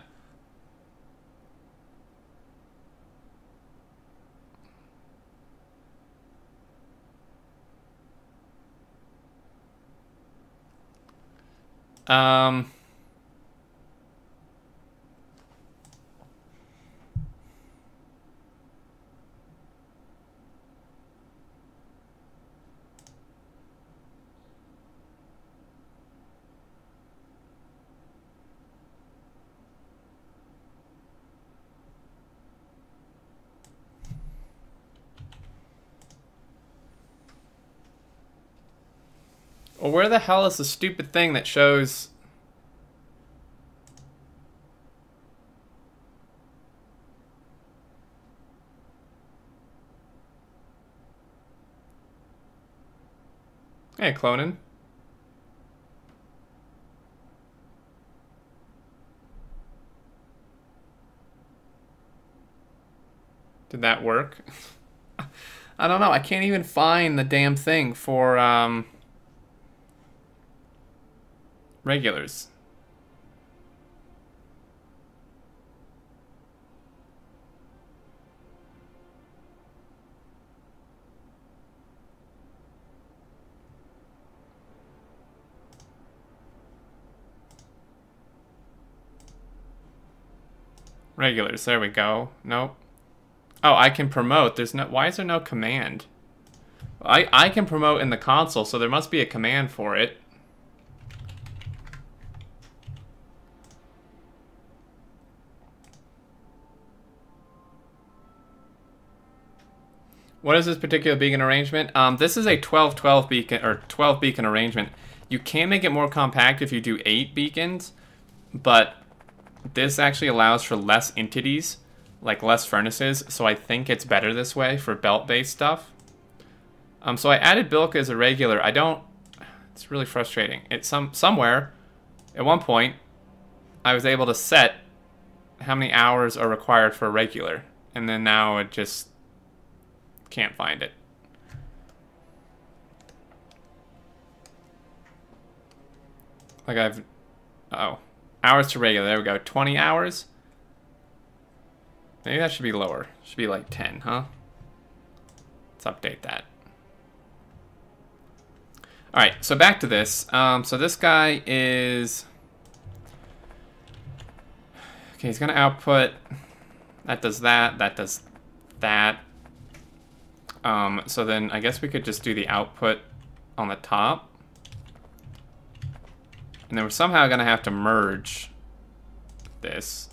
Speaker 1: Well, where the hell is the stupid thing that shows... Hey, cloning. Did that work? I don't know. I can't even find the damn thing for, regulars. Regulars, there we go. Nope. Oh, I can promote. There's no, why is there no command? I can promote in the console, so there must be a command for it. What is this particular beacon arrangement? This is a 12-12 beacon, or 12 beacon arrangement. You can make it more compact if you do 8 beacons, but this actually allows for less entities, like less furnaces, so I think it's better this way for belt-based stuff. So I added Bilka as a regular. I don't... It's really frustrating. It's somewhere, at one point, I was able to set how many hours are required for a regular. And then now it just can't find it. Like I've... Oh. Hours to regular. There we go. 20 hours? Maybe that should be lower. Should be like 10, huh? Let's update that. Alright, so back to this. So this guy is... Okay, he's going to output... That does that. That does that. So then I guess we could just do the output on the top. And then we're somehow going to have to merge this.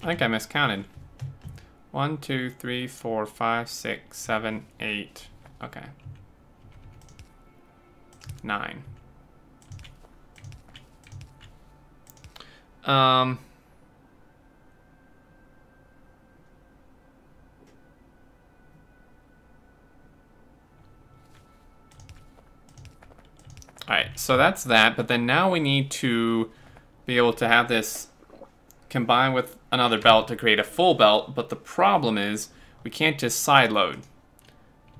Speaker 1: I think I miscounted. 1, 2, 3, 4, 5, 6, 7, 8. Okay. 9. Alright, so that's that, but then now we need to be able to have this combine with another belt to create a full belt, but the problem is we can't just side load.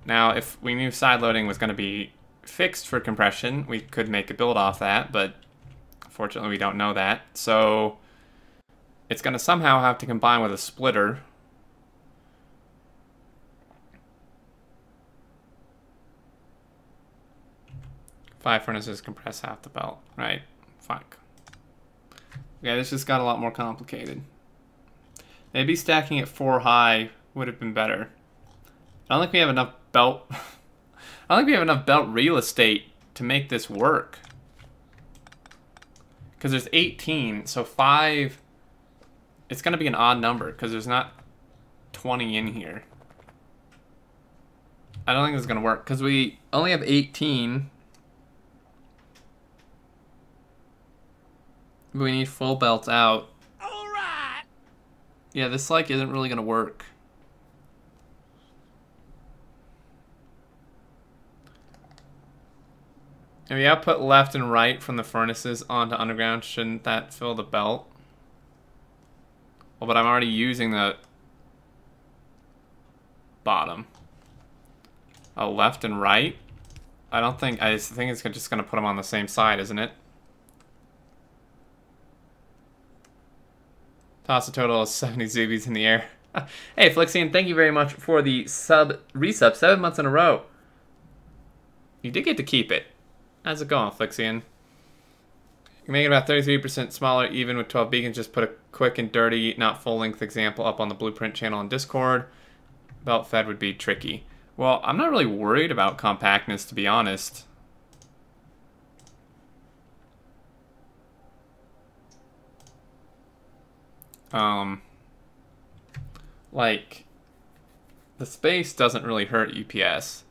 Speaker 1: Now, if we knew side loading was going to be fixed for compression, we could make a build off that, but unfortunately we don't know that. So it's going to somehow have to combine with a splitter. Five furnaces compress half the belt, right? Fuck. Yeah, this just got a lot more complicated. Maybe stacking it 4 high would have been better. I don't think we have enough belt... I don't think we have enough belt real estate to make this work. Because there's 18, so 5... It's going to be an odd number, because there's not 20 in here. I don't think this is going to work, because we only have 18... We need full belts out. Alright! Yeah, this like isn't really gonna work. If we output left and right from the furnaces onto underground, shouldn't that fill the belt? Well, but I'm already using the bottom. Oh, left and right? I think it's just gonna put them on the same side, isn't it? Toss a total of 70 Zubies in the air. Hey, Flixian, thank you very much for the resub 7 months in a row. You did get to keep it. How's it going, Flixian? You can make it about 33% smaller, even with 12 beacons. Just put a quick and dirty, not full-length example up on the Blueprint channel in Discord. Belt fed would be tricky. Well, I'm not really worried about compactness, to be honest. Like, the space doesn't really hurt UPS.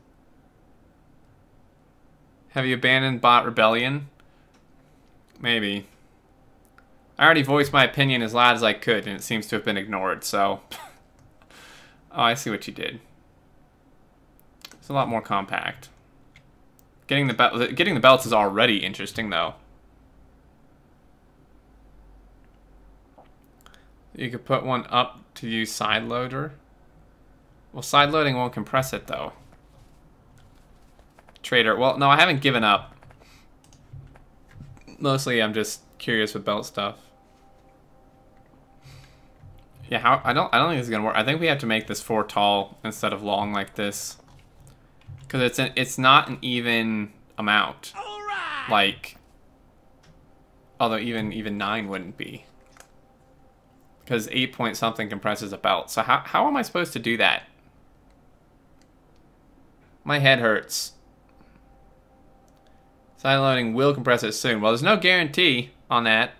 Speaker 1: Have you abandoned bot rebellion? Maybe. I already voiced my opinion as loud as I could, and it seems to have been ignored, so... Oh, I see what you did. It's a lot more compact. Getting the belts is already interesting, though. You could put one up to use side loader. Well, side loading won't compress it, though. Trader. Well, no, I haven't given up. Mostly, I'm just curious with belt stuff. Yeah, I don't think this is gonna work. I think we have to make this 4 tall instead of long like this, because it's not an even amount. All right. Like, although even 9 wouldn't be. Because 8 point something compresses a belt. So how am I supposed to do that? My head hurts. Side loading will compress it soon. Well, there's no guarantee. on that.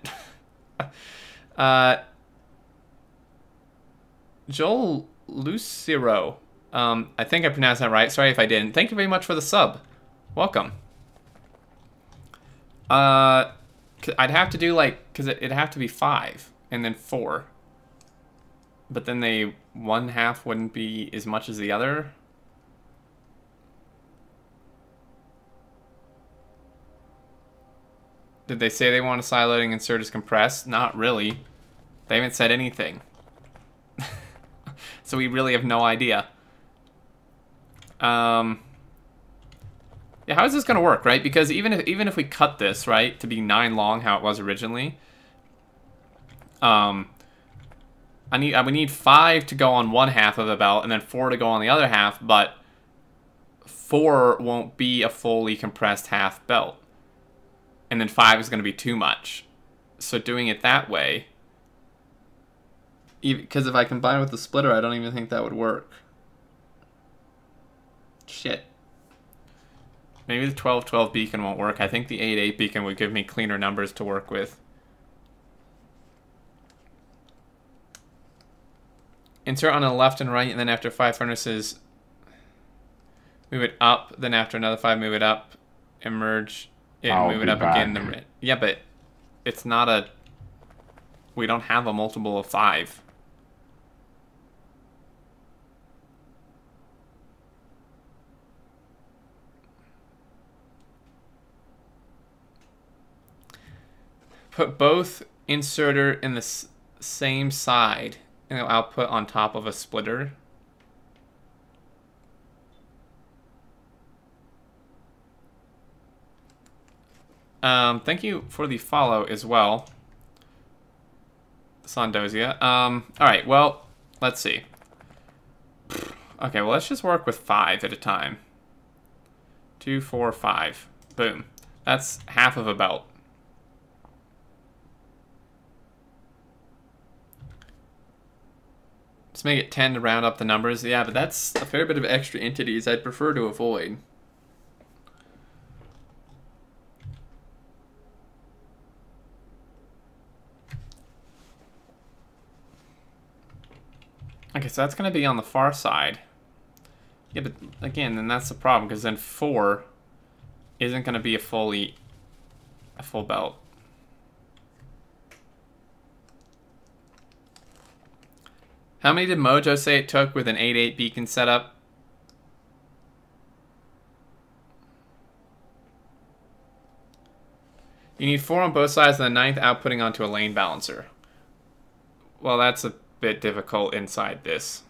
Speaker 1: Joel Lucero. I think I pronounced that right. Sorry if I didn't. Thank you very much for the sub. Welcome. I'd have to do like, because it'd have to be 5 and then 4. But then one half wouldn't be as much as the other. Did they say they want a side loading insert as compressed? Not really. They haven't said anything. So we really have no idea. Yeah, how is this gonna work, right? Because even if we cut this, right, to be 9 long, how it was originally, I would need 5 to go on one half of the belt and then 4 to go on the other half, but 4 won't be a fully compressed half belt. And then 5 is going to be too much. So doing it that way, because if I combine with the splitter, I don't even think that would work. Shit. Maybe the 12-12 beacon won't work. I think the 8-8 beacon would give me cleaner numbers to work with. Insert on the left and right, and then after 5 furnaces, move it up. Then after another 5, move it up. Emerge it, move it up again. Yeah, but it's not a... We don't have a multiple of 5. Put both inserter in the same side and it'll output on top of a splitter. Thank you for the follow as well, Sondozia. Alright, well, let's see. Okay, well, let's just work with 5 at a time. 2, 4, 5. Boom. That's half of a belt. Let's make it 10 to round up the numbers. Yeah, but that's a fair bit of extra entities I'd prefer to avoid. Okay, so that's going to be on the far side. Yeah, but again, then that's the problem, because then 4 isn't going to be a full belt. How many did Mojo say it took with an 8-8 beacon setup? You need 4 on both sides and the 9th outputting onto a lane balancer. Well, that's a bit difficult inside this.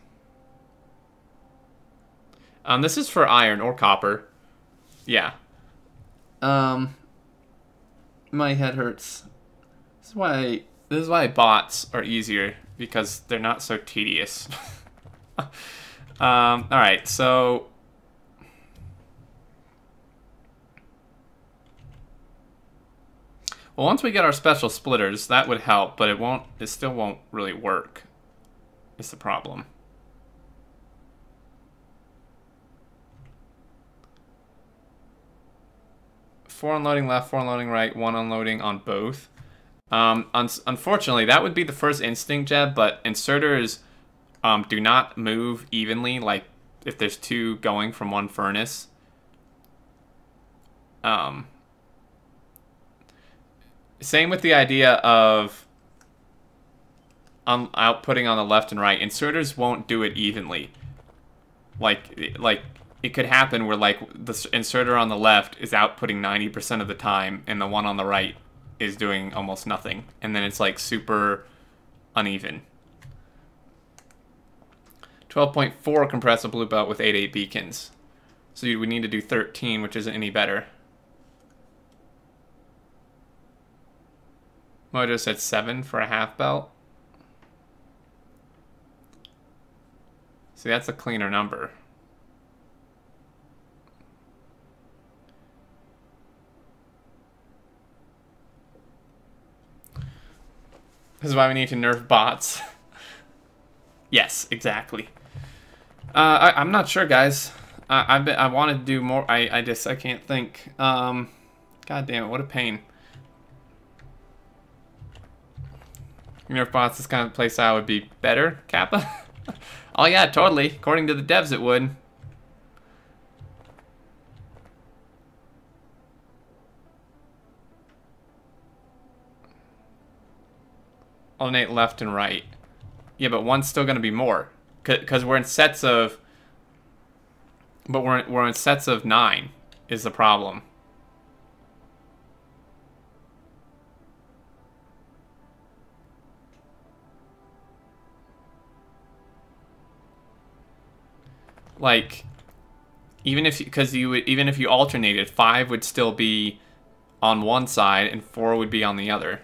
Speaker 1: This is for iron or copper. Yeah. My head hurts. This is why bots are easier, because they're not so tedious. Alright, so... Well, once we get our special splitters, that would help, but it still won't really work, is the problem. Four unloading left, 4 unloading right, 1 unloading on both. Unfortunately, that would be the first instinct, Jeb, but inserters do not move evenly, like if there's 2 going from one furnace. Same with the idea of outputting on the left and right. Inserters won't do it evenly. Like it could happen where like the inserter on the left is outputting 90% of the time and the one on the right is doing almost nothing, and then it's like super uneven. 12.4 compress a blue belt with 8-8 beacons. So we need to do 13, which isn't any better. Mojo said 7 for a half belt. See, that's a cleaner number. This is why we need to nerf bots. Yes, exactly. I'm not sure, guys. I want to do more. I can't think. God damn it, what a pain. You know, if bots this kind of playstyle would be better, Kappa? Oh yeah, totally. According to the devs, it would. Alternate left and right. Yeah, but one's still going to be more. Because we're in sets of... But we're in sets of 9 is the problem. Like, even if even if you alternated, 5 would still be on one side and 4 would be on the other.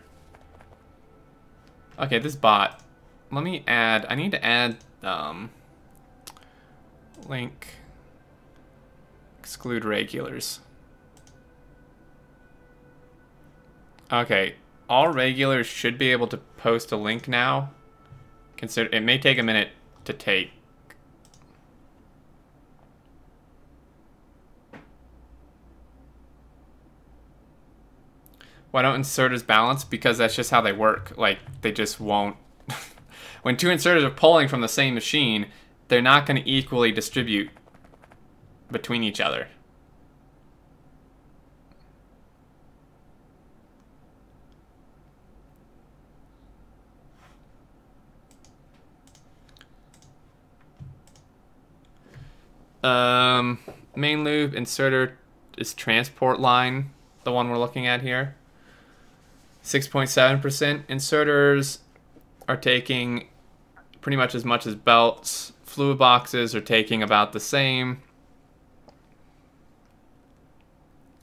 Speaker 1: Okay, this bot. Let me add. I need to add link. Exclude regulars. Okay, all regulars should be able to post a link now. Consider it may take a minute to take. Why don't inserters balance? Because that's just how they work. Like, they just won't. When two inserters are pulling from the same machine, they're not going to equally distribute between each other. Main loop inserter is transport line, the one we're looking at here. 6.7%. Inserters are taking pretty much as much as belts. Fluid boxes are taking about the same.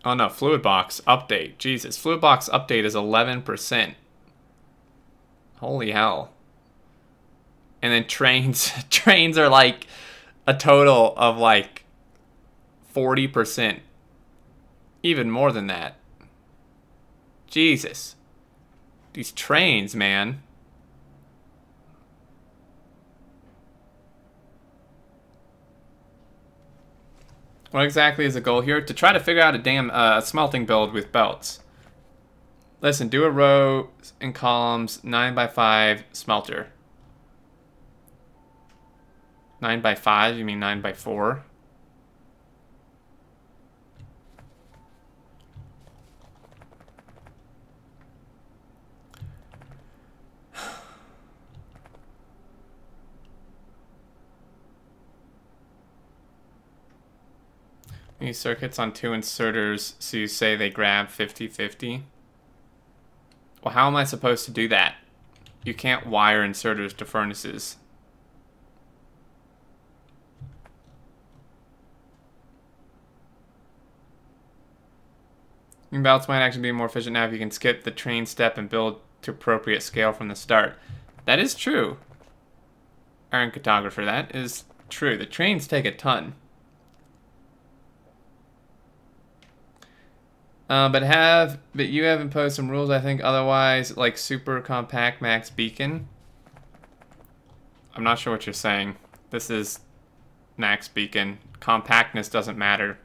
Speaker 1: Oh no, fluid box update. Jesus, fluid box update is 11%. Holy hell. And then trains, trains are like a total of like 40%. Even more than that. Jesus. These trains, man. What exactly is the goal here? To try to figure out a damn smelting build with belts. Listen, do a row and columns 9x5 smelter. 9x5? You mean 9x4? These circuits on 2 inserters, so you say they grab 50-50. Well, how am I supposed to do that? You can't wire inserters to furnaces. Your belts might actually be more efficient now if you can skip the train step and build to appropriate scale from the start. That is true. Iron Cartographer, that is true. The trains take a ton. But you have imposed some rules, I think, otherwise, like super compact max beacon. I'm not sure what you're saying. This is max beacon. Compactness doesn't matter.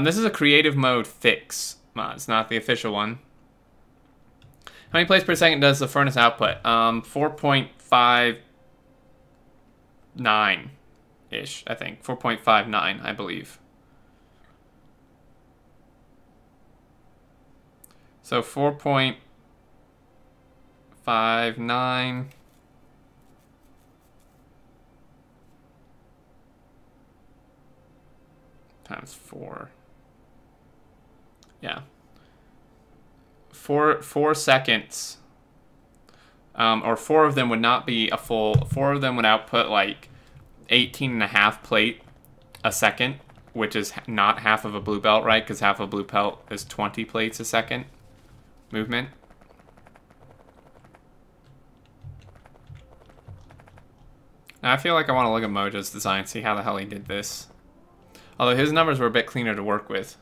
Speaker 1: This is a creative mode fix mod. It's not the official one. How many plates per second does the furnace output? 4.59-ish, I think. 4.59, I believe. So 4.59 times 4. Yeah. 4 seconds. Or 4 of them would not be a full... 4 of them would output like 18.5 plate a second, which is not half of a blue belt, right? Because half of a blue belt is 20 plates a second. Movement. Now I feel like I want to look at Mojo's design, see how the hell he did this. Although his numbers were a bit cleaner to work with.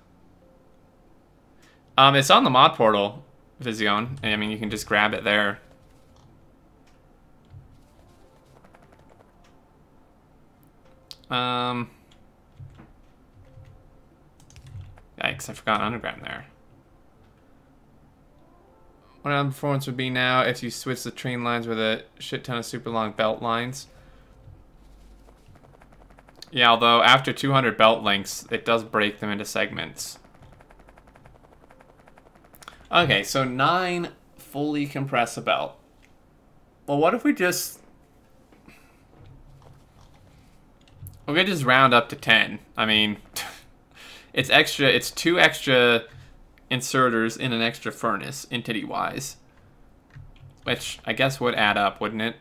Speaker 1: It's on the mod portal, Vision. I mean, you can just grab it there. Yikes, I forgot underground there. What our performance would be now if you switch the train lines with a shit ton of super long belt lines. Yeah, although after 200 belt lengths, it does break them into segments. Okay, so 9 fully compress a belt. Well, what if we just... we could just round up to 10. I mean, it's extra. It's 2 extra inserters in an extra furnace, entity-wise. Which I guess would add up, wouldn't it?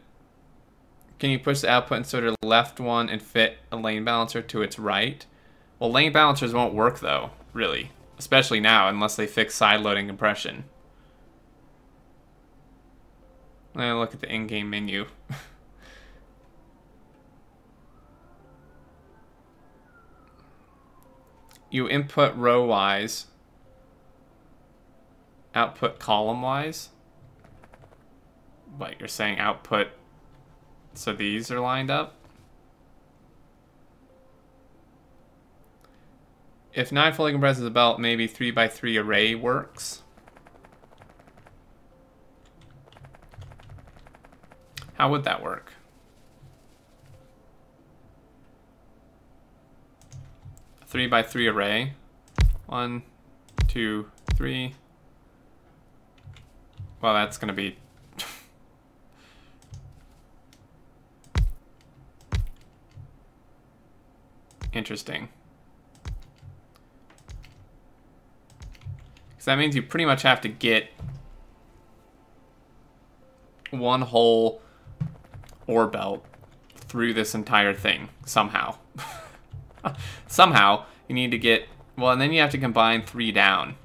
Speaker 1: Can you push the output inserter left one and fit a lane balancer to its right? Well, lane balancers won't work, though, really. Especially now, unless they fix side-loading compression. Let me look at the in-game menu. You input row-wise. Output column-wise. What, you're saying output so these are lined up? If 9 fully compresses a belt, maybe 3x3 array works. How would that work? A 3x3 array. 1, 2, 3. Well, that's gonna be... interesting. Because that means you pretty much have to get one whole ore belt through this entire thing, somehow. Somehow, you need to get... well, and then you have to combine 3 down.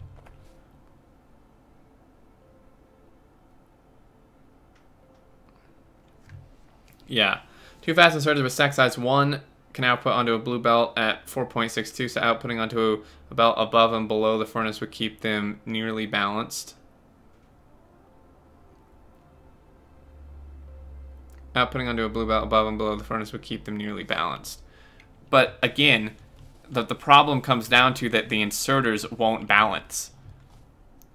Speaker 1: Yeah. 2 fast inserters with stack size 1 can output onto a blue belt at 4.62, so outputting onto a belt above and below the furnace would keep them nearly balanced. Outputting onto a blue belt above and below the furnace would keep them nearly balanced. But again, the problem comes down to that the inserters won't balance.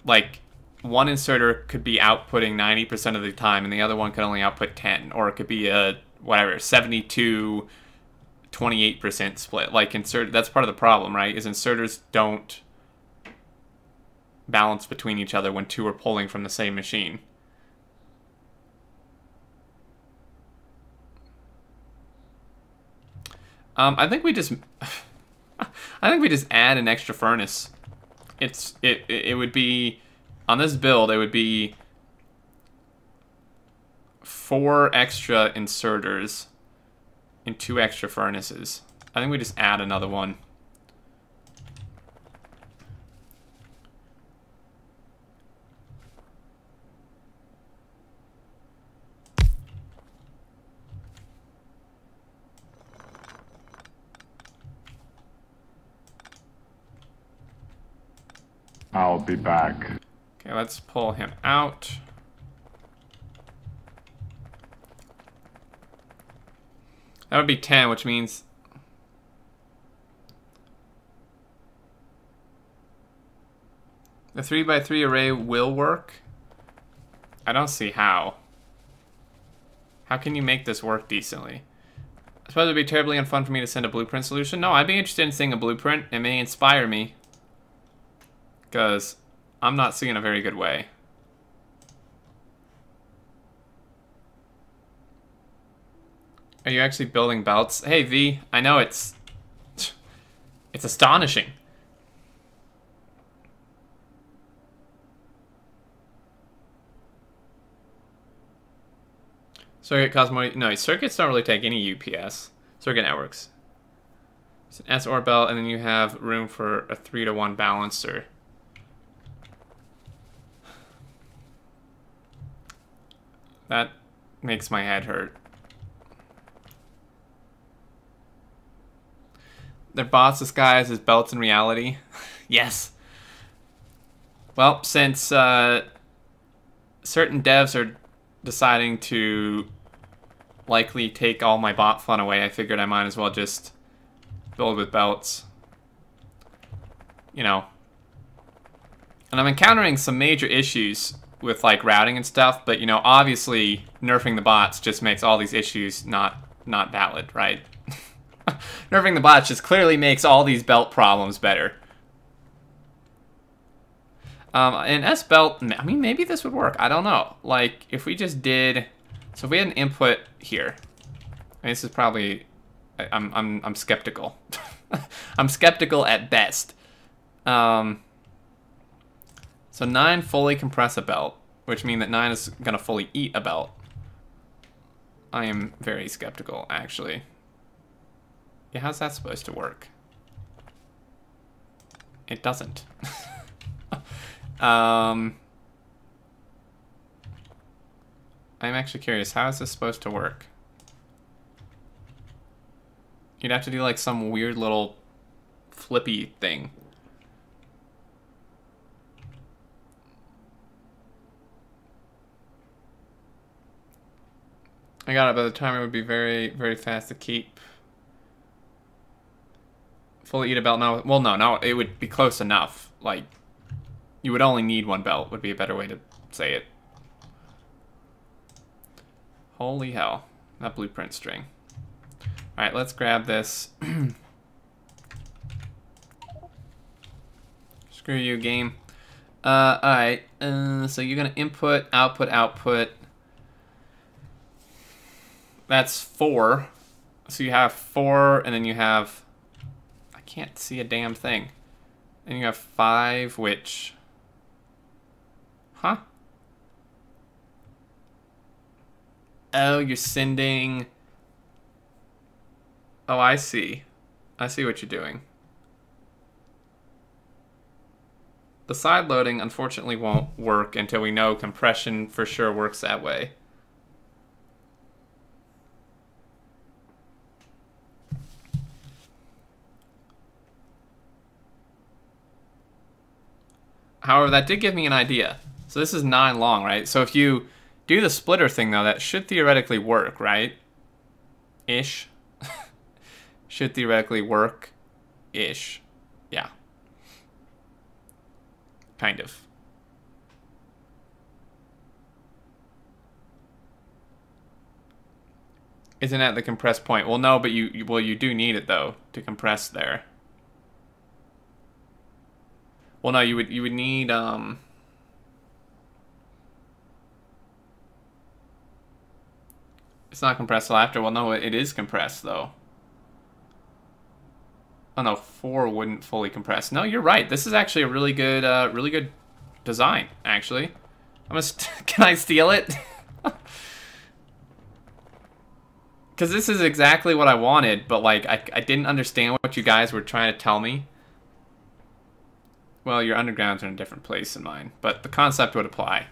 Speaker 1: Like, one inserter could be outputting 90% of the time and the other one could only output 10. Or it could be a, whatever, 72... 28% split. Like, that's part of the problem, right? Is inserters don't balance between each other when 2 are pulling from the same machine. I think we just add an extra furnace. It would be on this build. It would be 4 extra inserters and 2 extra furnaces. I think we just add another one.
Speaker 2: I'll be back.
Speaker 1: Okay, let's pull him out. That would be 10, which means... the 3x3 array will work? I don't see how. How can you make this work decently? I suppose it would be terribly unfun for me to send a blueprint solution. No, I'd be interested in seeing a blueprint. It may inspire me. Because I'm not seeing a very good way. Are you actually building belts? Hey, V, I know it's astonishing. Circuit Cosmo, no, circuits don't really take any UPS. Circuit networks. It's an S or belt, and then you have room for a 3-to-1 balancer. That makes my head hurt. They're bots disguised as belts in reality. Yes. Well, since certain devs are deciding to likely take all my bot fun away, I figured I might as well just build with belts. You know. And I'm encountering some major issues with like routing and stuff, but you know, obviously nerfing the bots just makes all these issues not valid, right? Nerfing the bots just clearly makes all these belt problems better. And S belt, I mean, maybe this would work. I don't know. Like, if we just did, so if we had an input here, this is probably, I'm skeptical. I'm skeptical at best. So 9 fully compress a belt, which means that 9 is gonna fully eat a belt. I am very skeptical, actually. Yeah, how's that supposed to work? It doesn't. I'm actually curious, how is this supposed to work? You'd have to do like some weird little flippy thing. I got it, by the timer would be very, very fast to keep. Fully eat a belt now. Well, no, it would be close enough. Like, you would only need 1 belt, would be a better way to say it. Holy hell. That blueprint string. Alright, let's grab this. Screw you, game. Alright, so you're gonna input, output, output. That's 4. So you have 4, and then you have... I can't see a damn thing. And you have 5, which... Huh? Oh, you're sending... Oh, I see. I see what you're doing. The side loading, unfortunately, won't work until we know compression for sure works that way. However, that did give me an idea. So this is 9 long, right? So if you do the splitter thing, though, that should theoretically work, right? Ish. Should theoretically work. Ish. Yeah. Kind of. Isn't at the compress point? Well, no, but you do need it, though, to compress there. Well, no, you would need It's not compressed till after. Well, no, it is compressed though. Oh no, 4 wouldn't fully compress. No, you're right. This is actually a really good design. Actually, I'm gonna can I steal it? Because this is exactly what I wanted, but like I didn't understand what you guys were trying to tell me. Well, your undergrounds are in a different place than mine, but the concept would apply.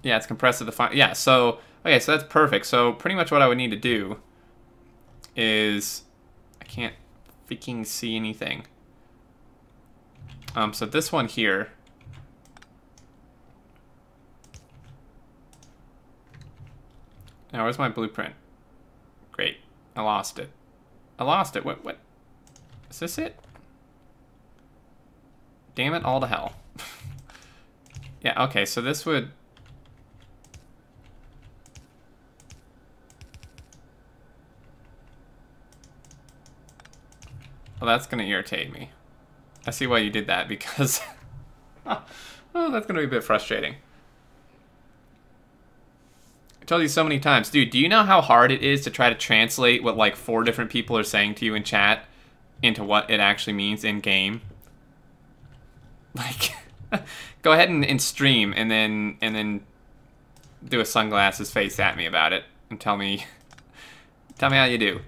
Speaker 1: Yeah, it's compressed to the final. Yeah, so okay, so that's perfect. So pretty much what I would need to do is I can't freaking see anything. So this one here. Now where's my blueprint? Great. I lost it. I lost it. What? Is this it? Damn it all to hell. Yeah, okay, so this would... Well, that's going to irritate me. I see why you did that, because... oh, that's going to be a bit frustrating. I told you so many times. Dude, do you know how hard it is to try to translate what, like, 4 different people are saying to you in chat into what it actually means in-game? Like, go ahead and stream, and then do a sunglasses face at me about it, and tell me how you do.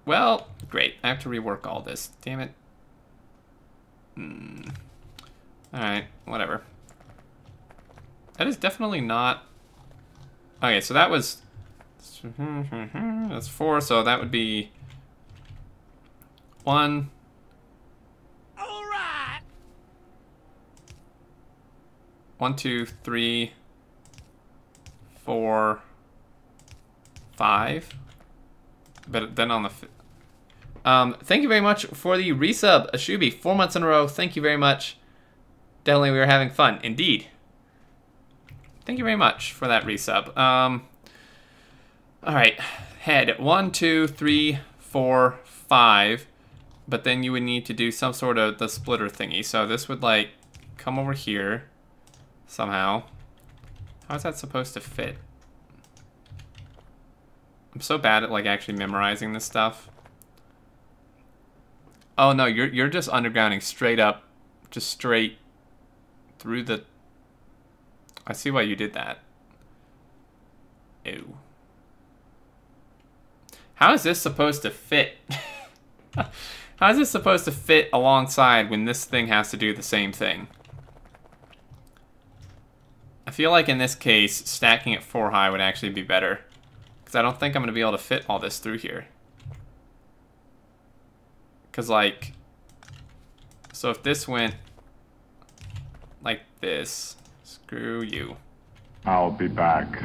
Speaker 1: Well, great. I have to rework all this. Damn it. Alright, whatever. That is definitely not... Okay, so that was... That's 4, so that would be... 1... Alright! 1, 2, 3... 4... 5... But then on the... Thank you very much for the resub, Ashubi. 4 months in a row. Thank you very much. Definitely we were having fun. Indeed. Thank you very much for that resub. Alright. Head. 1, 2, 3, 4, 5. But then you would need to do some sort of the splitter thingy. So this would, like, come over here somehow. How is that supposed to fit? I'm so bad at, like, actually memorizing this stuff. Oh, no, you're just undergrounding straight up. Just straight through the... I see why you did that. Ew. How is this supposed to fit? How is this supposed to fit alongside when this thing has to do the same thing? I feel like in this case, stacking it 4 high would actually be better. Because I don't think I'm going to be able to fit all this through here. Because, like... So if this went like this... Screw you.
Speaker 2: I'll be back.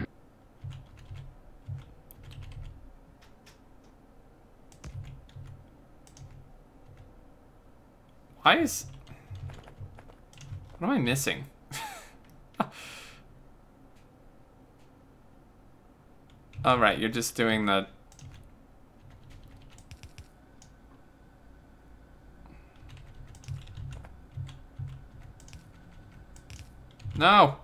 Speaker 1: Why is... What am I missing? All right, you're just doing the... No!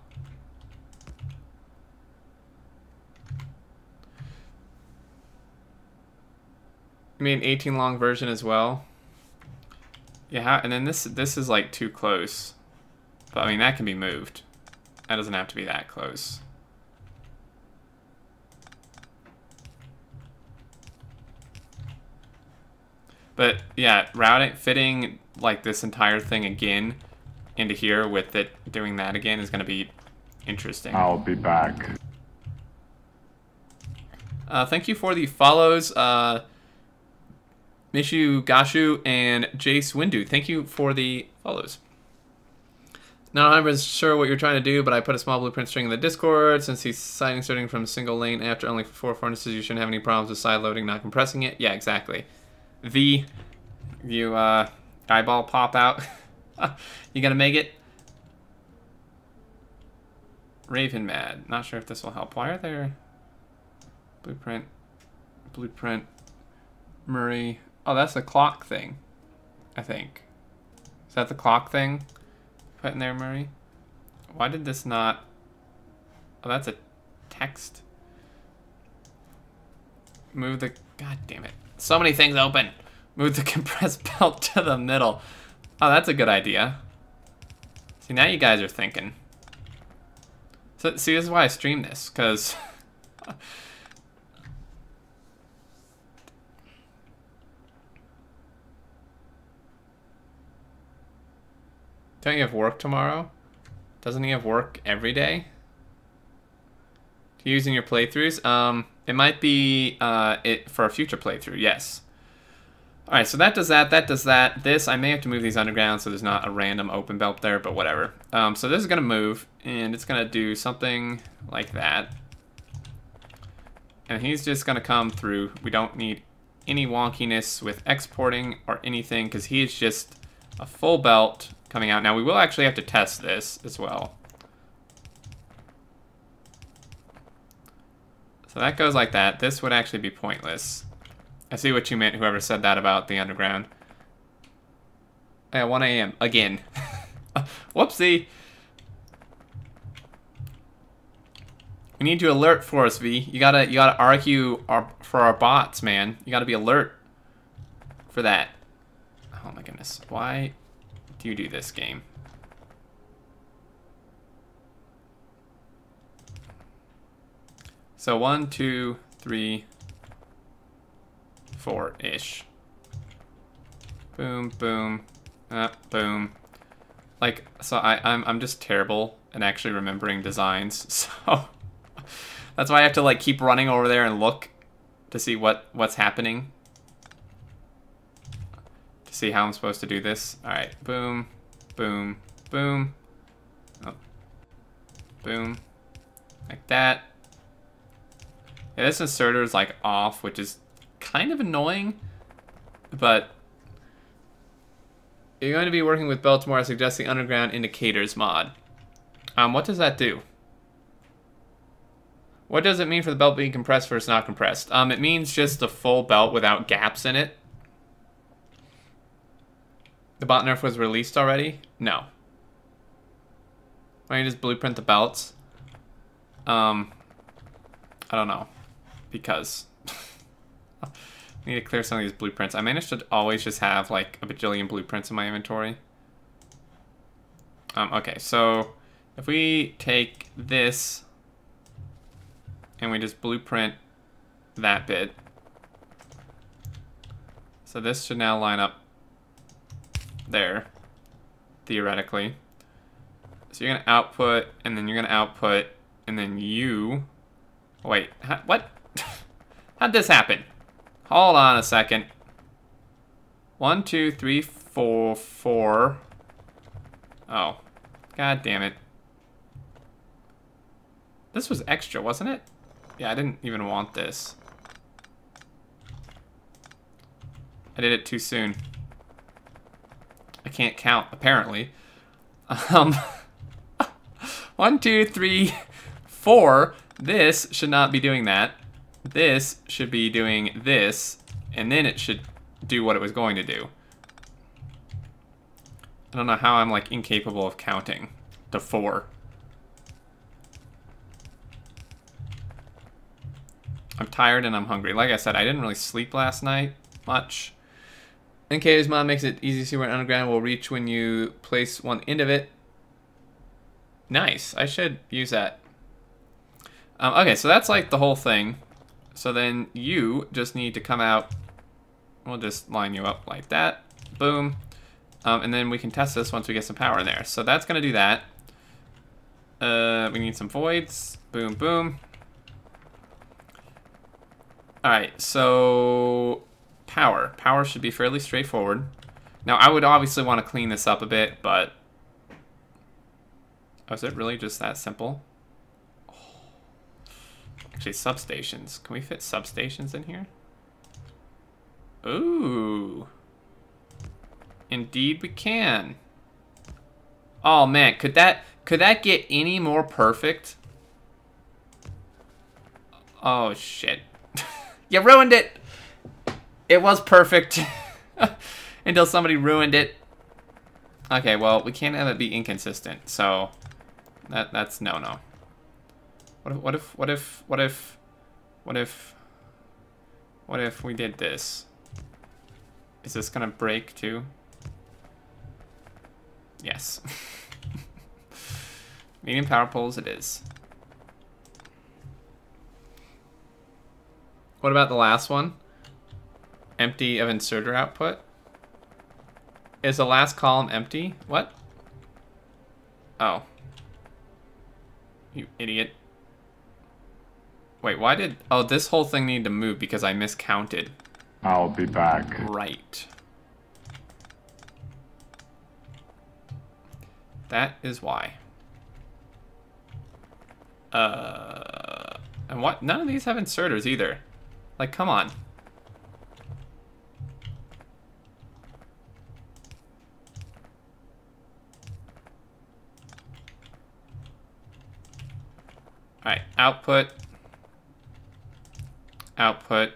Speaker 1: You mean 18 long version as well? Yeah, and then this is like too close. But I mean, that can be moved. That doesn't have to be that close. But yeah, routing, fitting like this entire thing again into here with it doing that again is going to be interesting.
Speaker 2: I'll be back.
Speaker 1: Thank you for the follows, Mishu Gashu and Jace Windu. Thank you for the follows. Not 100% sure what you're trying to do, but I put a small blueprint string in the Discord. Since he's side inserting from a single lane after only 4 furnaces, you shouldn't have any problems with side loading, not compressing it. Yeah, exactly. You eyeball pop out. You gonna make it? Raven Mad. Not sure if this will help. Why are there... Blueprint. Murray. Oh, that's the clock thing, I think. Is that the clock thing? Put in there, Murray? Why did this not... Oh, that's a text. Move the... God damn it. So many things open. Move the compressed belt to the middle. Oh, that's a good idea. See, now you guys are thinking. So, see, this is why I stream this, because... Don't you have work tomorrow? Doesn't he have work every day? To use in your playthroughs? It might be it for a future playthrough, yes. Alright, so that does that, that does that. This, I may have to move these underground so there's not a random open belt there, but whatever. So this is going to move, and it's going to do something like that. And he's just going to come through. We don't need any wonkiness with exporting or anything, because he is just a full belt coming out. Now, we will actually have to test this as well. So that goes like that. This would actually be pointless. I see what you meant, whoever said that about the underground. Yeah, 1 a.m. again. Whoopsie. We need to alert for us, V. You gotta argue for our bots, man. You gotta be alert for that. Oh my goodness. Why do you do this game? So 1, 2, 3, 4-ish. Boom, boom, boom. Like, so I'm just terrible at actually remembering designs, so that's why I have to like keep running over there and look to see what's happening. To see how I'm supposed to do this. Alright, boom, boom, boom. Oh. Boom. Like that. Yeah, this inserter is like off, which is kind of annoying. But you're going to be working with belts more. I suggest the underground indicators mod. What does that do? What does it mean for the belt being compressed versus not compressed? It means just the full belt without gaps in it. The bot nerf was released already? No. Why don't you just blueprint the belts? I don't know. Because I need to clear some of these blueprints. I managed to always just have like a bajillion blueprints in my inventory. Okay, so if we take this and we just blueprint that bit. So this should now line up there, theoretically. So you're gonna output, and then you're gonna output, and then you... Wait, what? How'd this happen? Hold on a second. 1, 2, 3, 4, 4. Oh, god damn it. This was extra, wasn't it? Yeah, I didn't even want this. I did it too soon. I can't count, apparently. 1, 2, 3, 4. This should not be doing that. This should be doing this, and then it should do what it was going to do. I don't know how I'm like incapable of counting to 4. I'm tired and I'm hungry. Like I said, I didn't really sleep last night much. NK's mod makes it easy to see where an underground will reach when you place one end of it. Nice. I should use that. Okay, so that's like the whole thing. So then you just need to come out. We'll just line you up like that. Boom. And then we can test this once we get some power in there. So that's going to do that. We need some voids. Boom, boom. Alright, so power. Power should be fairly straightforward. Now, I would obviously want to clean this up a bit, but... Oh, is it really just that simple? Oh. Actually, substations. Can we fit substations in here? Ooh. Indeed we can. Oh, man. Could that get any more perfect? Oh, shit. You ruined it! It was perfect. Until somebody ruined it. Okay, well, we can't have it be inconsistent, so that's no. What if we did this? Is this gonna break too? Yes. Medium power poles it is. What about the last one? Empty of inserter output? Is the last column empty? What? Oh. You idiot. Wait, why did... Oh, this whole thing needed to move because I miscounted.
Speaker 2: I'll be back.
Speaker 1: Right. That is why. And what? None of these have inserters either. Like, come on. Alright, output. Output.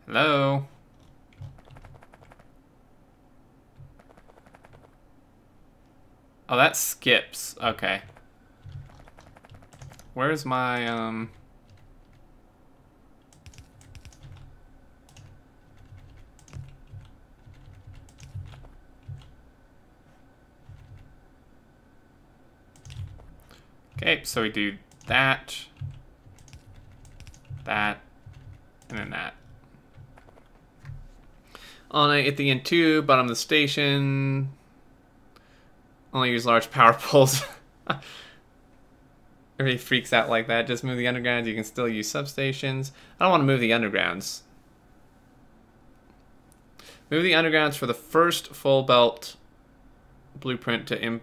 Speaker 1: Hello? Oh, that skips. Okay. Where's my, Okay, so we do that, and then that. On at the end 2, bottom of the station. Only use large power poles. Everybody freaks out like that. Just move the undergrounds. You can still use substations. I don't want to move the undergrounds. Move the undergrounds for the first full belt blueprint to in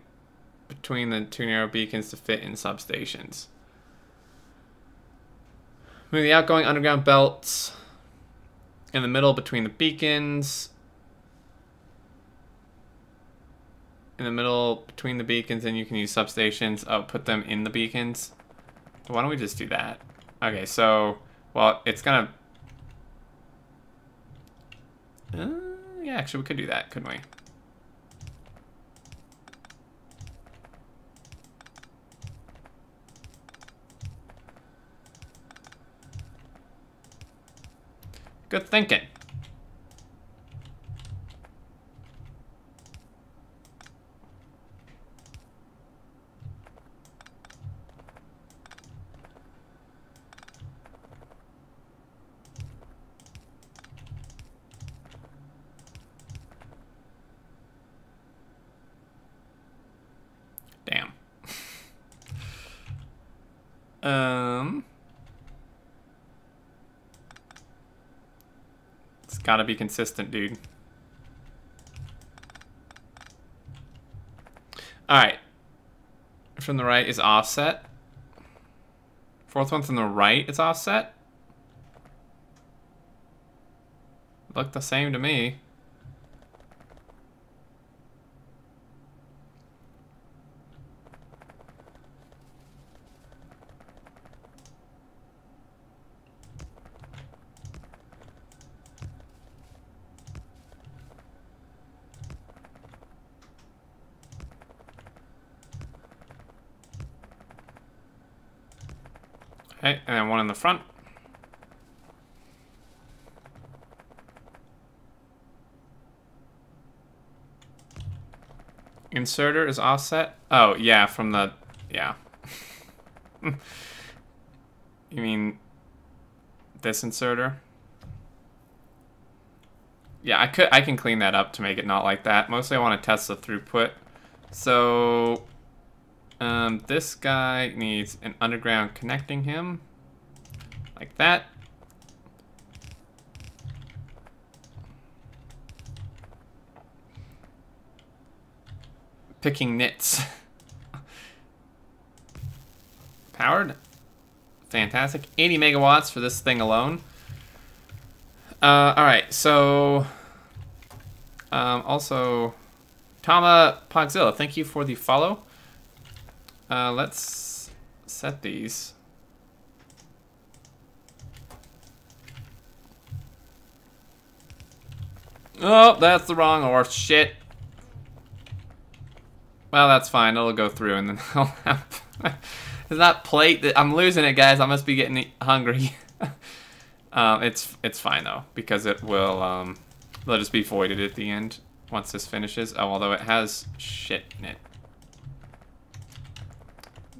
Speaker 1: between the 2 narrow beacons to fit in substations. Move the outgoing underground belts in the middle between the beacons. In the middle between the beacons, and you can use substations. Oh, put them in the beacons. Why don't we just do that? Okay, so, well, it's gonna... yeah, actually, we could do that, couldn't we? Good thinking. Damn. It's gotta be consistent, dude. Alright. From the right is offset. Fourth one from the right is offset. Look the same to me. Okay, and then one in the front. Inserter is offset. Oh, yeah, from the... yeah. You mean this inserter? Yeah, I can clean that up to make it not like that. Mostly I want to test the throughput. So... this guy needs an underground connecting him, like that. Picking nits. Powered. Fantastic. 80 megawatts for this thing alone. Alright, so... also... Tama Pogzilla, thank you for the follow. Let's set these. Oh, that's the wrong horse. Shit. Well, that's fine. It'll go through and then I'll have... It's not plate that... I'm losing it, guys. I must be getting hungry. It's fine, though, because it will... they'll just be voided at the end once this finishes. Oh, although it has shit in it.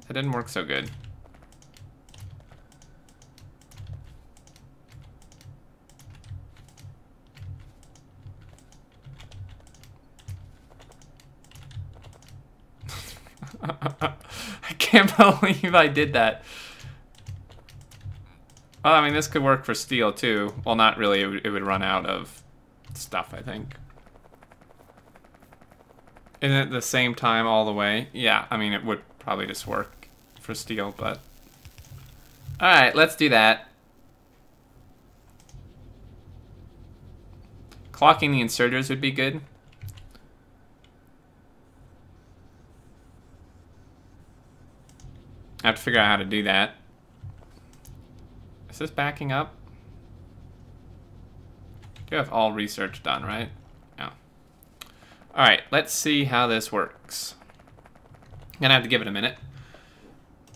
Speaker 1: That didn't work so good. I can't believe I did that. Well, I mean, this could work for steel, too. Well, not really. It would run out of stuff, I think. Isn't it the same time all the way? Yeah, I mean, it would probably just work for steel, but... Alright, let's do that. Clocking the inserters would be good. I have to figure out how to do that. Is this backing up? You have all research done, right? Yeah. Alright, let's see how this works. I'm gonna have to give it a minute.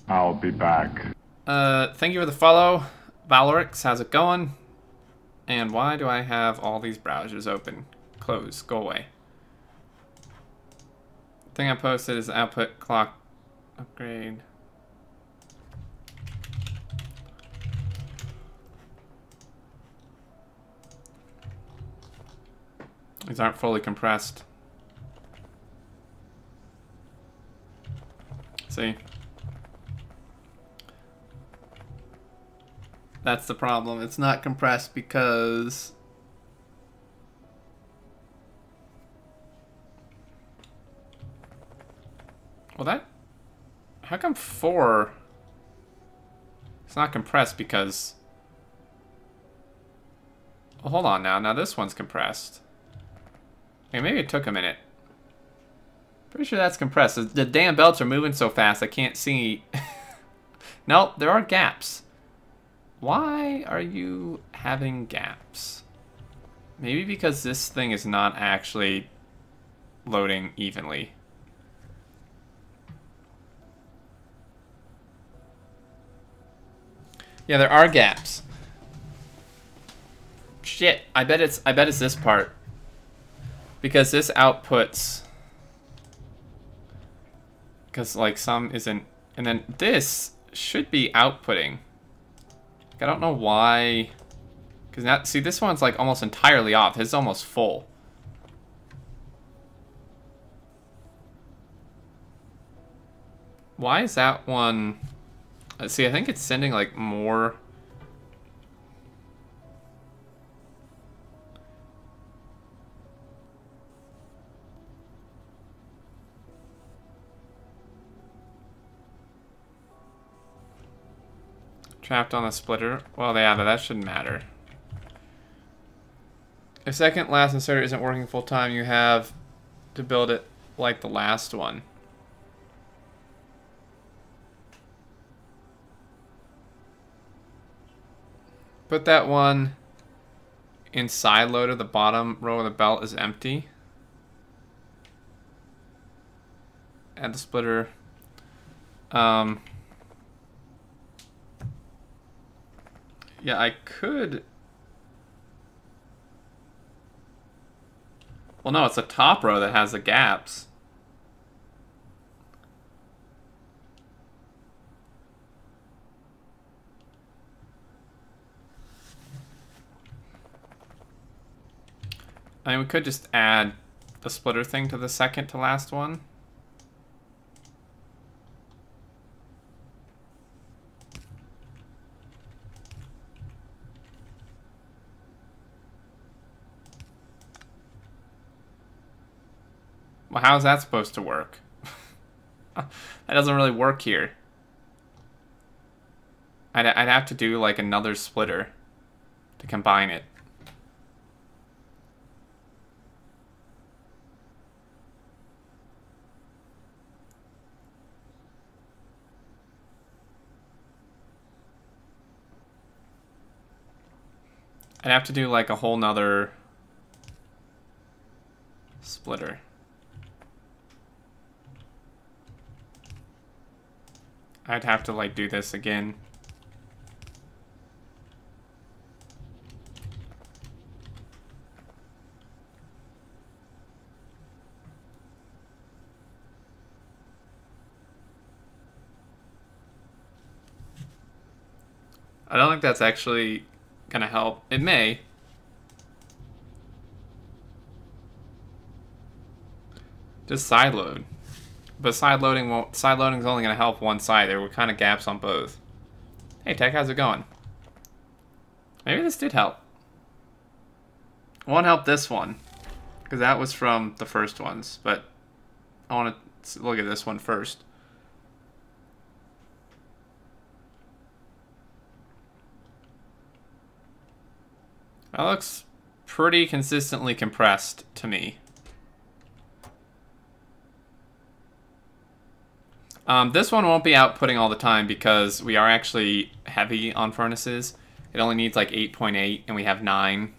Speaker 2: I'll be back.
Speaker 1: Thank you for the follow. Valorix, how's it going? And why do I have all these browsers open? Close, go away. Thing I posted is output clock upgrade. These aren't fully compressed. See? That's the problem. It's not compressed because... Well, that... How come 4... It's not compressed because... Well, hold on now. Now this one's compressed. Okay, maybe it took a minute. Pretty sure that's compressed. The damn belts are moving so fast I can't see. Nope, there are gaps. Why are you having gaps? Maybe because this thing is not actually loading evenly. Yeah, there are gaps. Shit, I bet it's this part. Because this outputs, because like some isn't, and then this should be outputting. I don't know why, because now, see, this one's like almost entirely off. This is almost full. Why is that one? Let's see, I think it's sending like more. Trapped on the splitter. Well, yeah, but that shouldn't matter. If second last inserter isn't working full time, you have to build it like the last one. Put that one in side loader. The bottom row of the belt is empty. Add the splitter. Yeah, I could. Well, no, it's the top row that has the gaps. I mean, we could just add the splitter thing to the second to last one. Well, how's that supposed to work? That doesn't really work here. I'd have to do like another splitter to combine it. I'd have to do like a whole nother splitter. I'd have to like do this again. I don't think that's actually gonna help. It may. Just side load. But side loading won't. Side loading is only gonna help one side. There were kind of gaps on both. Hey Tech, how's it going? Maybe this did help. It won't help this one, because that was from the first ones. But I want to look at this one first. That looks pretty consistently compressed to me. This one won't be outputting all the time because we are actually heavy on furnaces. It only needs like 8.8 and we have 9.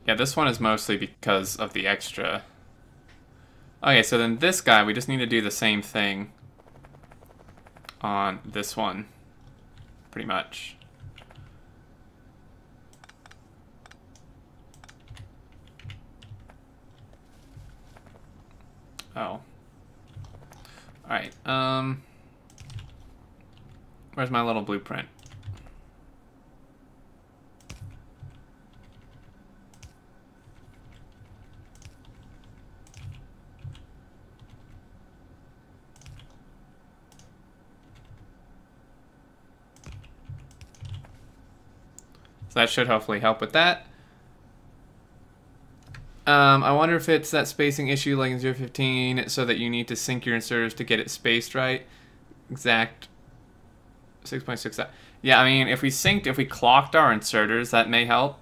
Speaker 1: Yeah, this one is mostly because of the extra. Okay, so then this guy, we just need to do the same thing on this one, pretty much. Oh. Alright, where's my little blueprint? So that should hopefully help with that. I wonder if it's that spacing issue like in 015 so that you need to sync your inserters to get it spaced right. Exact 6.6. Yeah, I mean, if we clocked our inserters, that may help.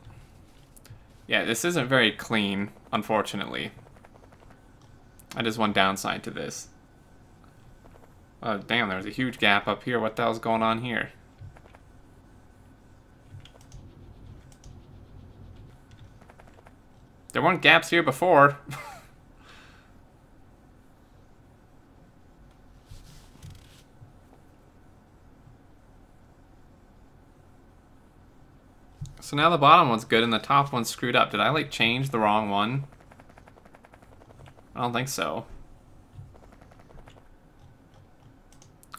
Speaker 1: Yeah, this isn't very clean, unfortunately. That is one downside to this. Oh, damn, there was a huge gap up here. What the hell's going on here? There weren't gaps here before. So now the bottom one's good and the top one's screwed up. Did I like change the wrong one? I don't think so.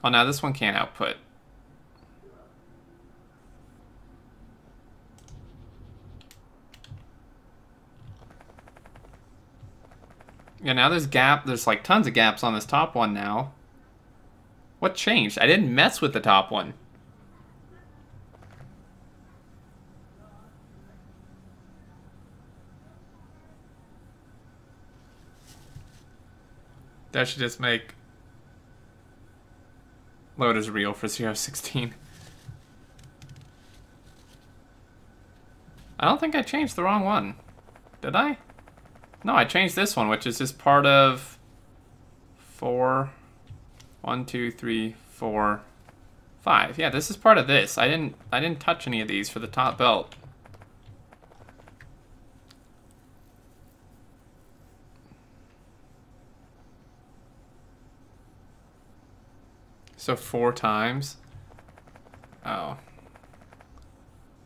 Speaker 1: Oh, now this one can't output. Yeah, now there's like tons of gaps on this top one now. What changed? I didn't mess with the top one. That should just make load as real for 016. I don't think I changed the wrong one. Did I? No, I changed this one, which is just part of 4. 1, 2, 3, 4, 5. Yeah, this is part of this. I didn't touch any of these for the top belt. So 4 times. Oh.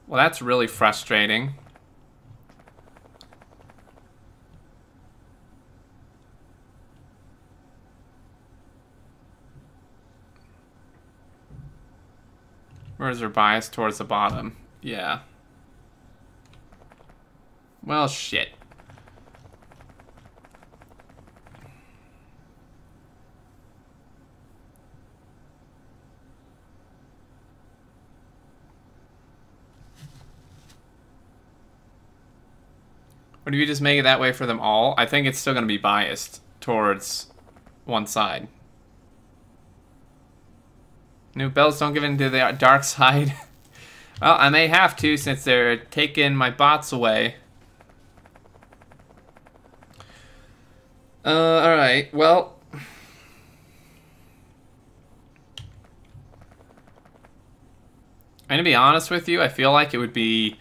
Speaker 1: Well, that's really frustrating. Where's her bias towards the bottom? Yeah. Well, shit. Or do you just make it that way for them all? I think it's still going to be biased towards one side. New belts don't give in to the dark side. Well, I may have to since they're taking my bots away. Alright, well. I'm going to be honest with you, I feel like it would be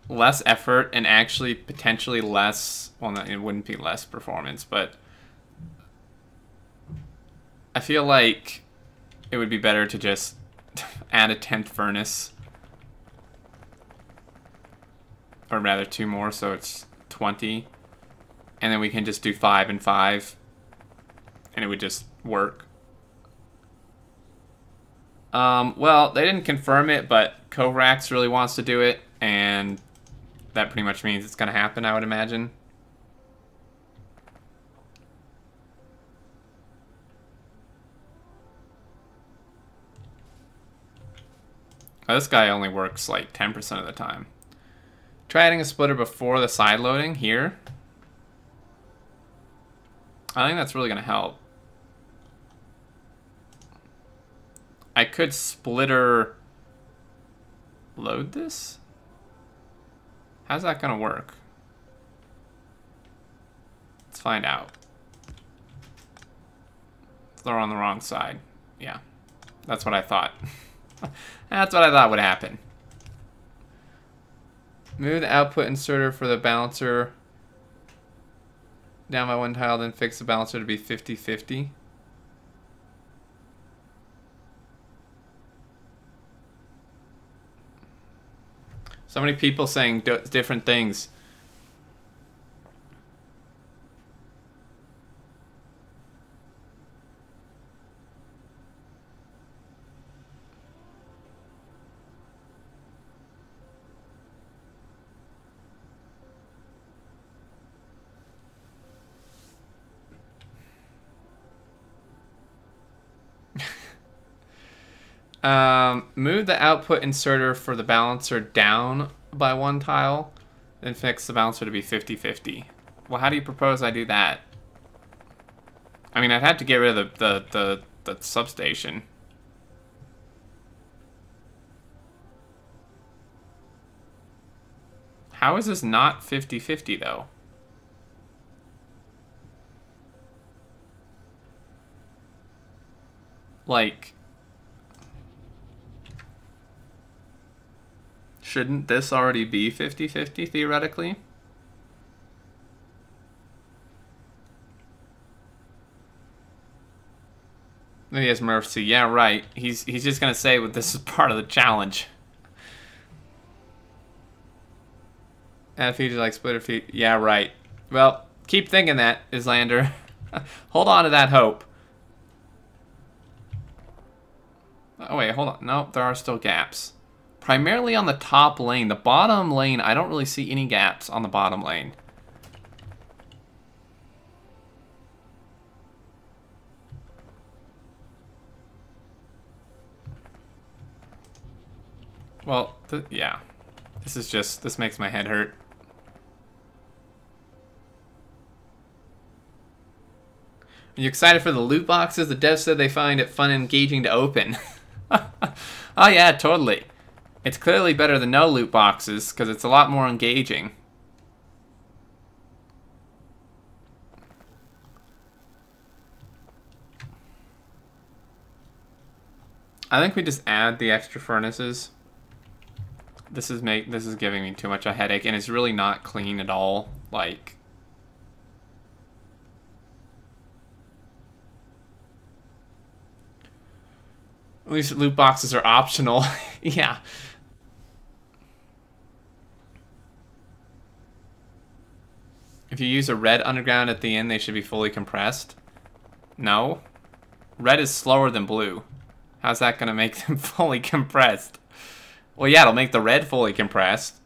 Speaker 1: less effort and actually potentially less, well, no, it wouldn't be less performance, but I feel like it would be better to just add a 10th furnace, or rather 2 more, so it's 20, and then we can just do 5 and 5 and it would just work. Well, they didn't confirm it, but Kovrax really wants to do it, and that pretty much means it's going to happen, I would imagine. This guy only works like 10% of the time. Try adding a splitter before the side loading here. I think that's really going to help. I could splitter load this? How's that going to work? Let's find out. They're on the wrong side. Yeah, that's what I thought. That's what I thought would happen. Move the output inserter for the balancer down by 1 tile, then fix the balancer to be 50-50. So many people saying different things. Move the output inserter for the balancer down by 1 tile, Then fix the balancer to be 50-50. Well, how do you propose I do that? I mean, I'd have to get rid of the substation. How is this not 50-50 though? Like, shouldn't this already be 50-50 theoretically? Maybe he has mercy. Yeah, right. He's just gonna say, well, this is part of the challenge. Add feature like splitter feet. Yeah, right. Well, keep thinking that, Islander. Hold on to that hope. Oh, wait, hold on. No, there are still gaps. Primarily on the top lane. The bottom lane, I don't really see any gaps on the bottom lane. Well, yeah. This makes my head hurt. Are you excited for the loot boxes? The devs said they find it fun and engaging to open. Oh yeah, totally. It's clearly better than no loot boxes, because it's a lot more engaging. I think we just add the extra furnaces. This is giving me too much a headache, and it's really not clean at all. Like, at least loot boxes are optional. Yeah. If you use a red underground at the end, they should be fully compressed. No. Red is slower than blue. How's that going to make them fully compressed? Well, yeah, it'll make the red fully compressed.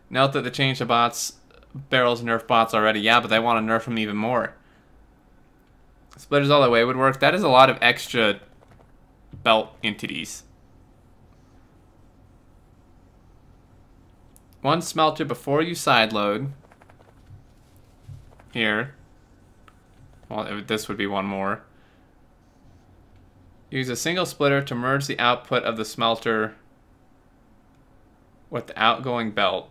Speaker 1: Note that they changed the barrels nerf bots already. Yeah, but they want to nerf them even more. Splitters all the way would work. That is a lot of extra belt entities. One smelter before you sideload. Here. Well, this would be one more. Use a single splitter to merge the output of the smelter with the outgoing belt.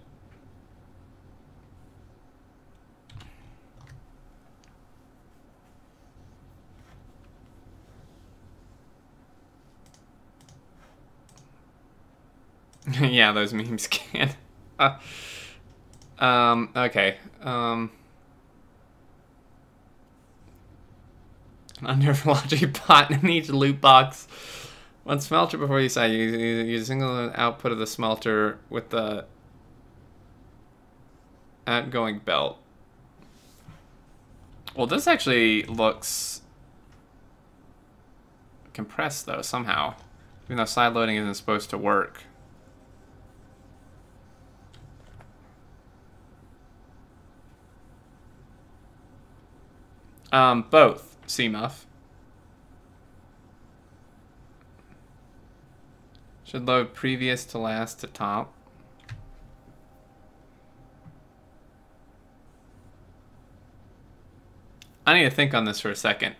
Speaker 1: Yeah, those memes can. Okay. Under logic bot needs a loot box. One smelter before you side. Use a single output of the smelter with the outgoing belt. Well, this actually looks compressed though somehow, even though side loading isn't supposed to work. Both, CMUF. Should load previous to last to top. I need to think on this for a second.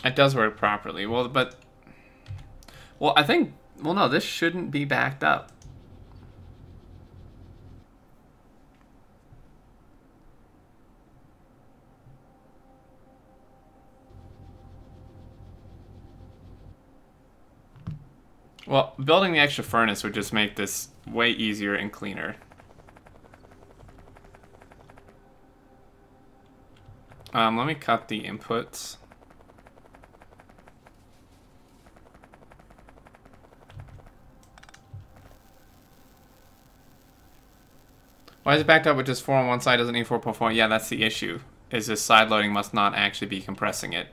Speaker 1: It does work properly. Well, I think, well, no, this shouldn't be backed up. Well, building the extra furnace would just make this way easier and cleaner. Let me cut the inputs. Why is it backed up with just 4 on one side, doesn't need 4.4? Yeah, that's the issue. Is this side loading must not actually be compressing it.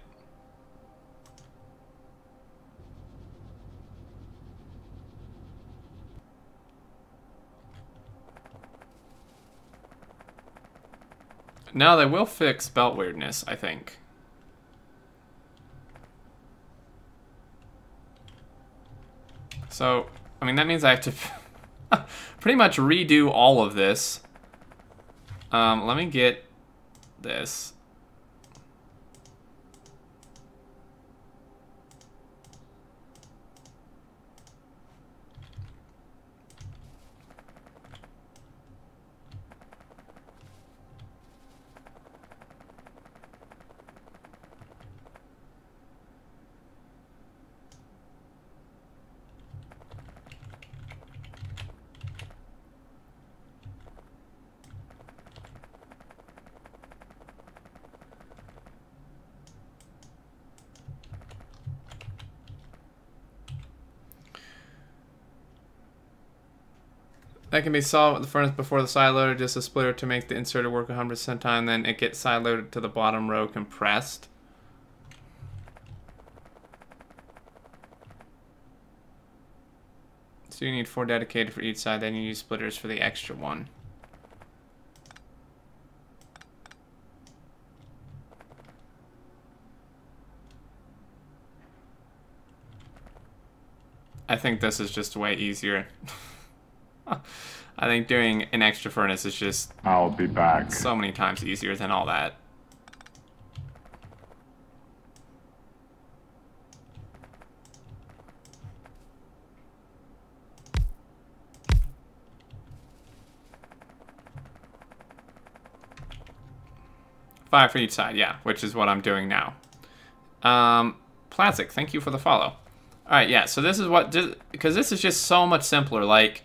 Speaker 1: No, they will fix belt weirdness, I think. So, I mean, that means I have to pretty much redo all of this. Let me get this. That can be solved with the furnace before the side loader, just a splitter to make the inserter work 100% time, then it gets side loaded to the bottom row compressed. So you need 4 dedicated for each side, then you use splitters for the extra one. I think this is just way easier. I think doing an extra furnace is just...
Speaker 2: I'll be back.
Speaker 1: So many times easier than all that. Five for each side, yeah, which is what I'm doing now. Plastic, thank you for the follow. Alright, yeah, so this is what... Because this is just so much simpler, like...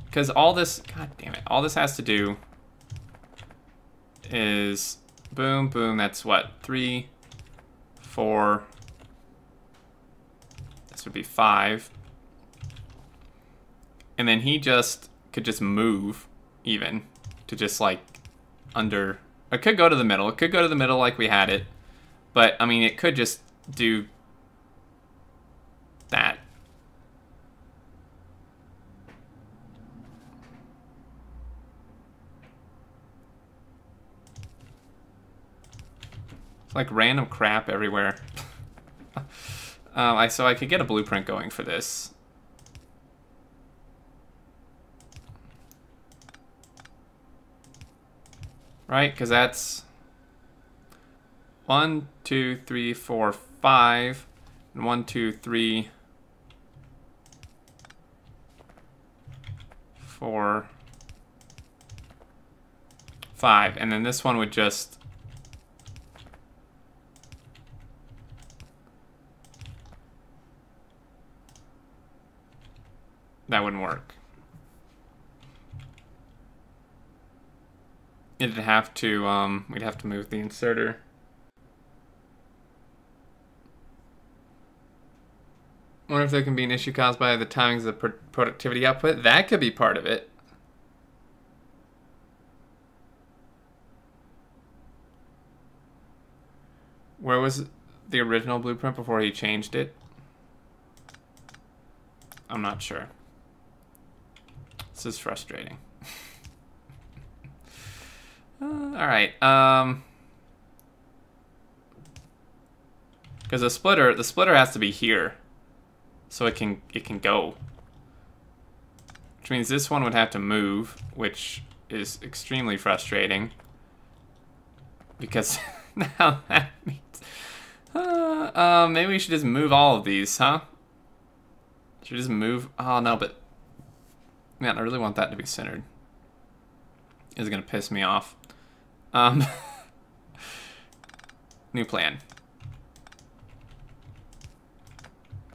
Speaker 1: Because all this... God damn it. All this has to do is... Boom, boom, that's what? 3, 4... This would be 5. And then he just... Could just move, even. To just, like, under... It could go to the middle. It could go to the middle like we had it. But, I mean, it could just do... that. It's like random crap everywhere. So I could get a blueprint going for this. Right, because that's 1, 2, 3, 4, 5, and 1, 2, 3, 4, 5, and then this one would just... That wouldn't work. It'd have to, we'd have to move the inserter. Wonder if there can be an issue caused by the timings of the productivity output. That could be part of it. Where was the original blueprint before he changed it? I'm not sure. This is frustrating. Alright, because the splitter has to be here, so it can go. Which means this one would have to move, which is extremely frustrating. Because now that means, maybe we should just move all of these, huh? Should we just move? Oh no, but man, I really want that to be centered. It's gonna piss me off. New plan.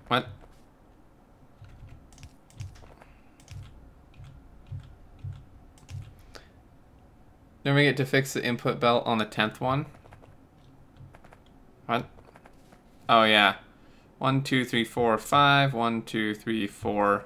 Speaker 1: What? Then we get to fix the input belt on the 10th one. What? Oh yeah. 1, 2, 3, 4, 5. 1, 2, 3, 4,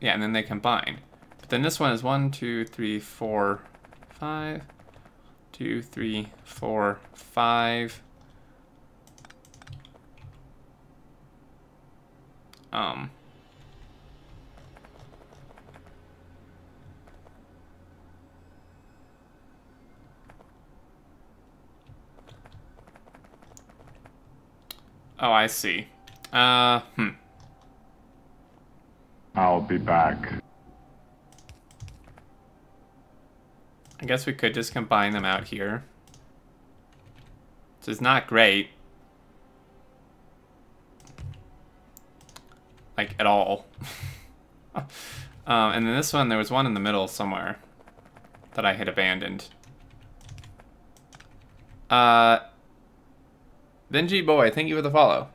Speaker 1: Yeah, and then they combine. But then this one is 1, 2, 3, 4, 5. 2, 3, 4, 5. Oh, I see.
Speaker 2: I'll be back.
Speaker 1: I guess we could just combine them out here. This is not great. Like, at all. And then this one, there was one in the middle somewhere that I had abandoned. Benji Boy, thank you for the follow.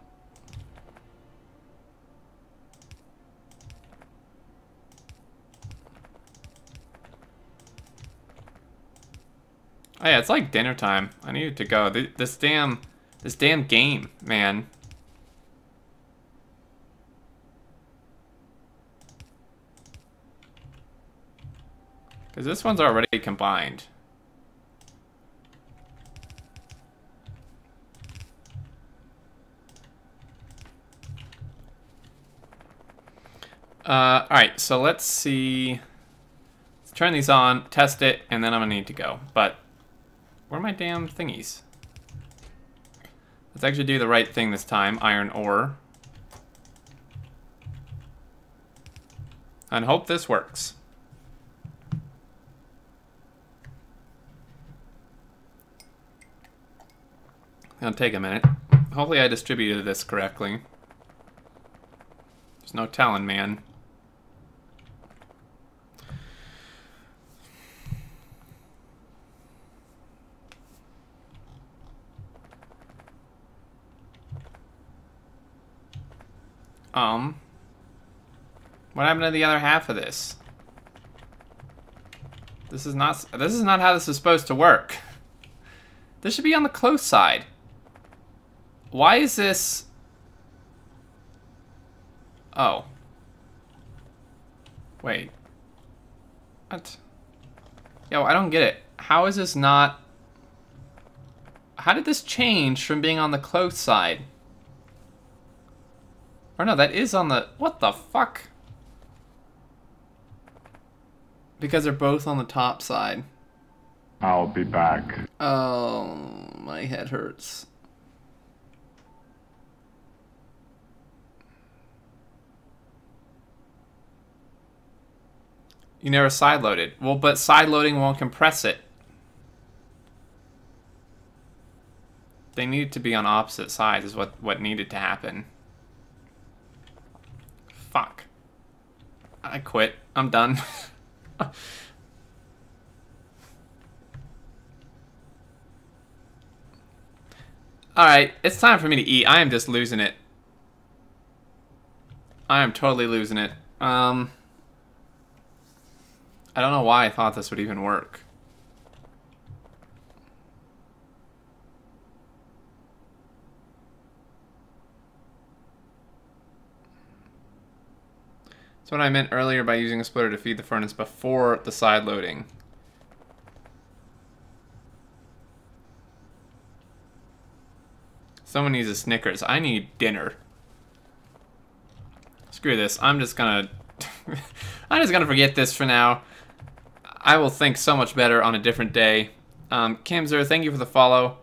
Speaker 1: Oh yeah, it's like dinner time. I needed to go. This damn game, man. Because this one's already combined. Alright, so let's see. Let's turn these on, test it, and then I'm gonna need to go. But where are my damn thingies? Let's actually do the right thing this time. Iron ore. And hope this works. It'll take a minute. Hopefully I distributed this correctly. There's no telling, man. What happened to the other half of this? This is not how this is supposed to work. This should be on the close side. Why is this? Oh. Wait. What? Yo, I don't get it. How is this not? How did this change from being on the close side? Or no, that is on the... What the fuck? Because they're both on the top side.
Speaker 2: I'll be back.
Speaker 1: Oh, my head hurts. You never side-loaded. Well, but side-loading won't compress it. They needed to be on opposite sides is what needed to happen. Fuck. I quit. I'm done. Alright, it's time for me to eat. I am just losing it. I am totally losing it. I don't know why I thought this would even work. That's what I meant earlier by using a splitter to feed the furnace before the side loading. Someone needs a Snickers. I need dinner. Screw this. I'm just gonna forget this for now. I will think so much better on a different day. Kimzer, thank you for the follow.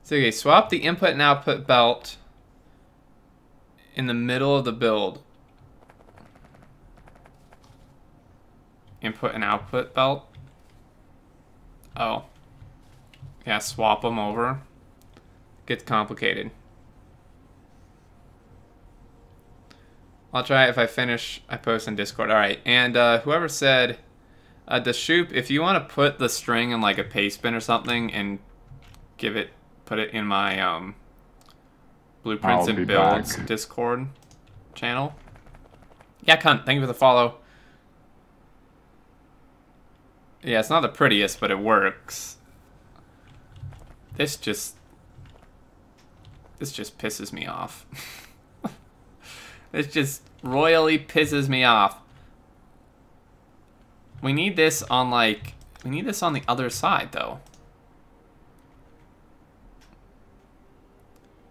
Speaker 1: So okay, swap the input and output belt in the middle of the build. Input and output belt? Oh. Yeah, swap them over. Gets complicated. I'll try it if I finish. I post in Discord. Alright, and whoever said... the Shoop, if you want to put the string in like a paste bin or something and put it in my Blueprints and Builds Discord channel. Yeah, cunt, thank you for the follow. Yeah, it's not the prettiest, but it works. This just pisses me off. This just royally pisses me off. We need this on like, we need this on the other side though.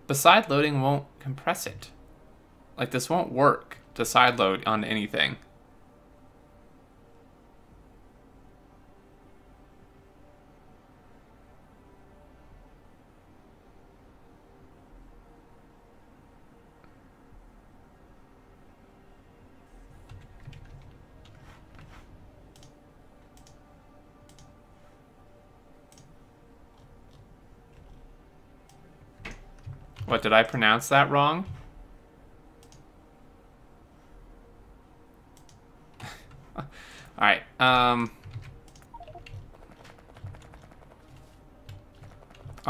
Speaker 1: The side loading won't compress it. Like this won't work to side load on anything. What, did I pronounce that wrong? Alright, oh,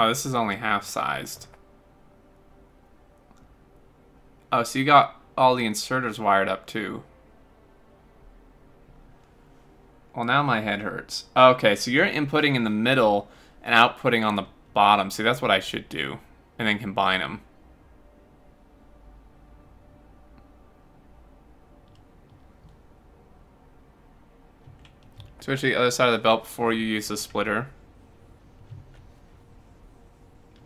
Speaker 1: this is only half-sized. Oh, so you got all the inserters wired up, too. Well, now my head hurts. Okay, so you're inputting in the middle and outputting on the bottom. See, that's what I should do. And then combine them. Switch to the other side of the belt before you use the splitter.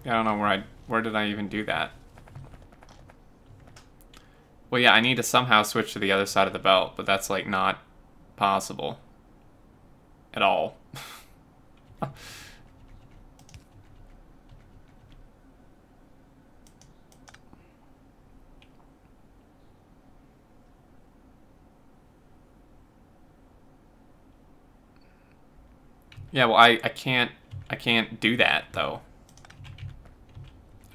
Speaker 1: Yeah, I don't know where did I even do that? Well, yeah, I need to somehow switch to the other side of the belt, but that's like not possible at all. Yeah, well, I can't do that though.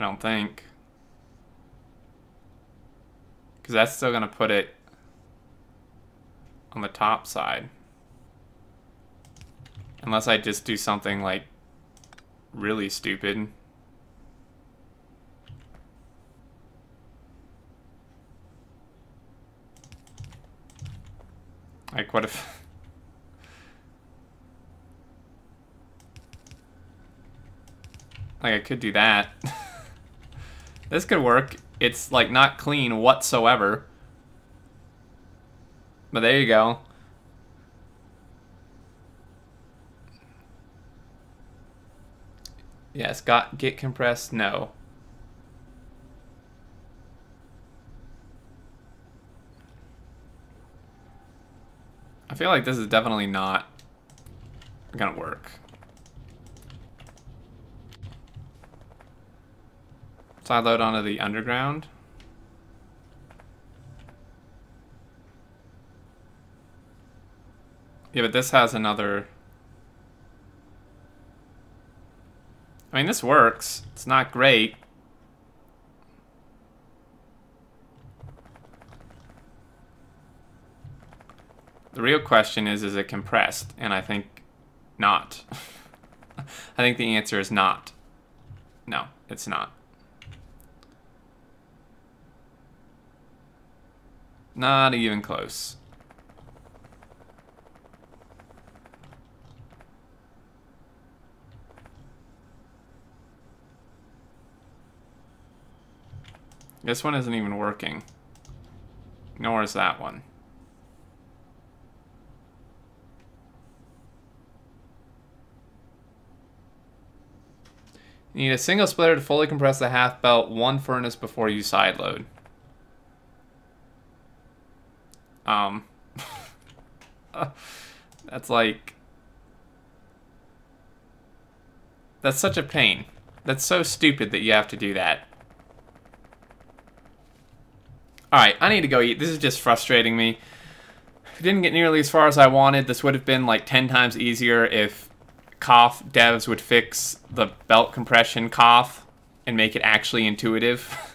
Speaker 1: I don't think. Because that's still gonna put it on the top side. Unless I just do something like really stupid. Like what if like I could do that. This could work. It's like not clean whatsoever. But there you go. Yes, get compressed, no. I feel like this is definitely not gonna work. Side load onto the underground. Yeah, but this has another... I mean, this works. It's not great. The real question is it compressed? And I think not. I think the answer is not. No, it's not. Not even close. This one isn't even working. Nor is that one. You need a single splitter to fully compress the half belt, one furnace before you side load. That's like... That's such a pain. That's so stupid that you have to do that. Alright, I need to go eat. This is just frustrating me. I didn't get nearly as far as I wanted. This would have been like 10 times easier if cough devs would fix the belt compression cough and make it actually intuitive.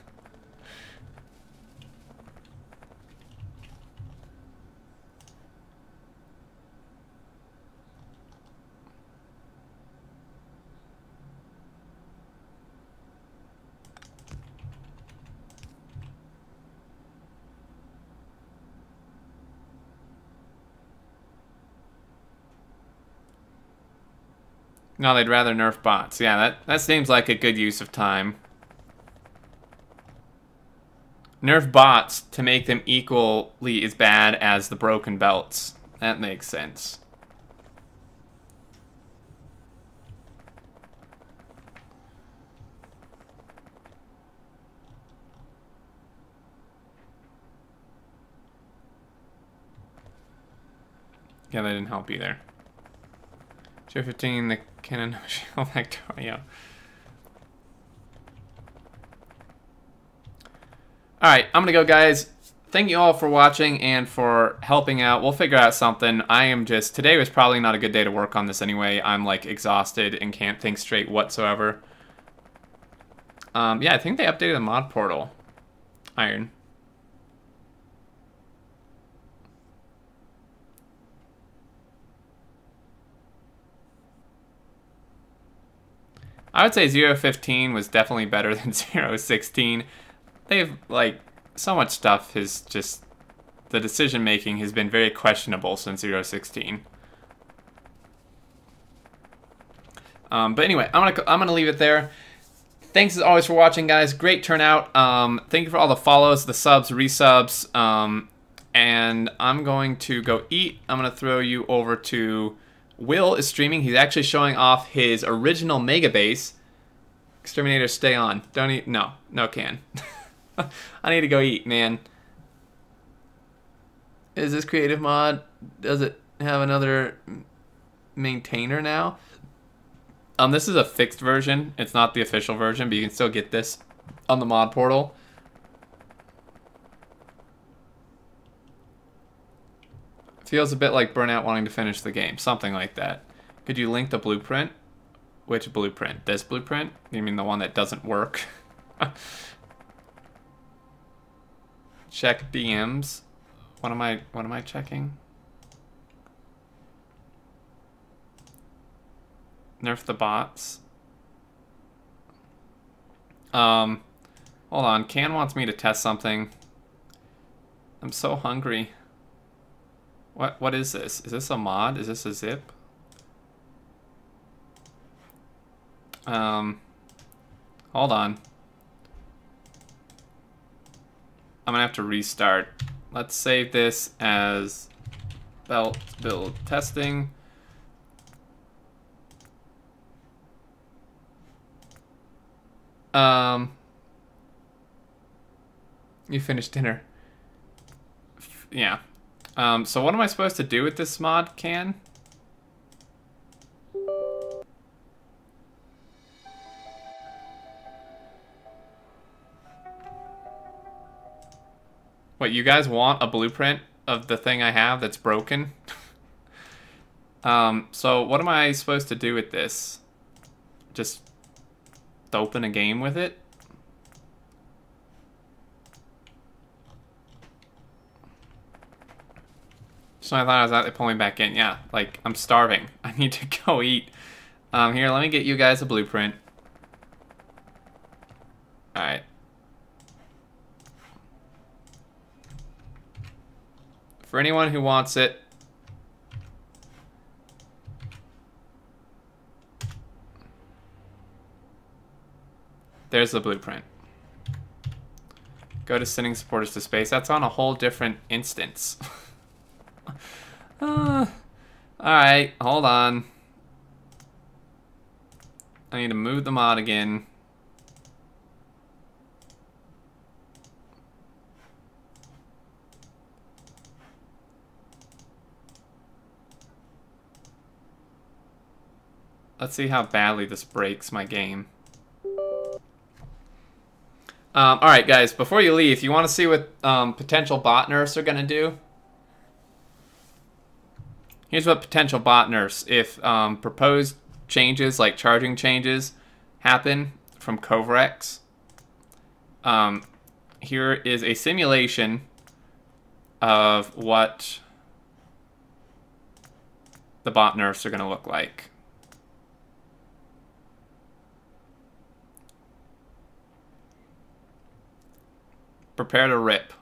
Speaker 1: No, they'd rather nerf bots. Yeah, that seems like a good use of time. Nerf bots to make them equally as bad as the broken belts. That makes sense. Yeah, that didn't help either. 215, the cannon shield Victoria. Alright, I'm gonna go, guys. Thank you all for watching and for helping out. We'll figure out something. Today was probably not a good day to work on this anyway. I'm like exhausted and can't think straight whatsoever. Yeah, I think they updated the mod portal. Iron. I would say 0.15 was definitely better than 0.16. They've, like, so much stuff has just... The decision-making has been very questionable since 0.16. But anyway, I'm gonna leave it there. Thanks as always for watching, guys. Great turnout. Thank you for all the follows, the subs, resubs. And I'm going to go eat. I'm gonna throw you over to... Will is streaming. He's actually showing off his original mega base. Exterminator, stay on. Don't eat. No can. I need to go eat, man. Is this creative mod? Does it have another maintainer now? This is a fixed version. It's not the official version, but you can still get this on the mod portal. Feels a bit like Burnout wanting to finish the game. Something like that. Could you link the blueprint? Which blueprint? This blueprint? You mean the one that doesn't work? Check DMs. What am I checking? Nerf the bots. Hold on. Can wants me to test something. I'm so hungry. What is this? Is this a mod? Is this a zip? Hold on. I'm gonna have to restart. Let's save this as belt build testing. You finished dinner. Yeah. So what am I supposed to do with this mod, Can? What, you guys want a blueprint of the thing I have that's broken? So what am I supposed to do with this? Just open a game with it? So I thought I was out there pulling back in. Yeah, like, I'm starving. I need to go eat. Here, let me get you guys a blueprint. Alright. For anyone who wants it, there's the blueprint. Go to sending supporters to space. That's on a whole different instance. Alright, hold on. I need to move the mod again. Let's see how badly this breaks my game. Alright guys, before you leave, you want to see what potential bot nerfs are going to do? Here's what potential bot nerfs, if proposed changes like charging changes happen from Covrex. Here is a simulation of what the bot nerfs are going to look like. Prepare to rip.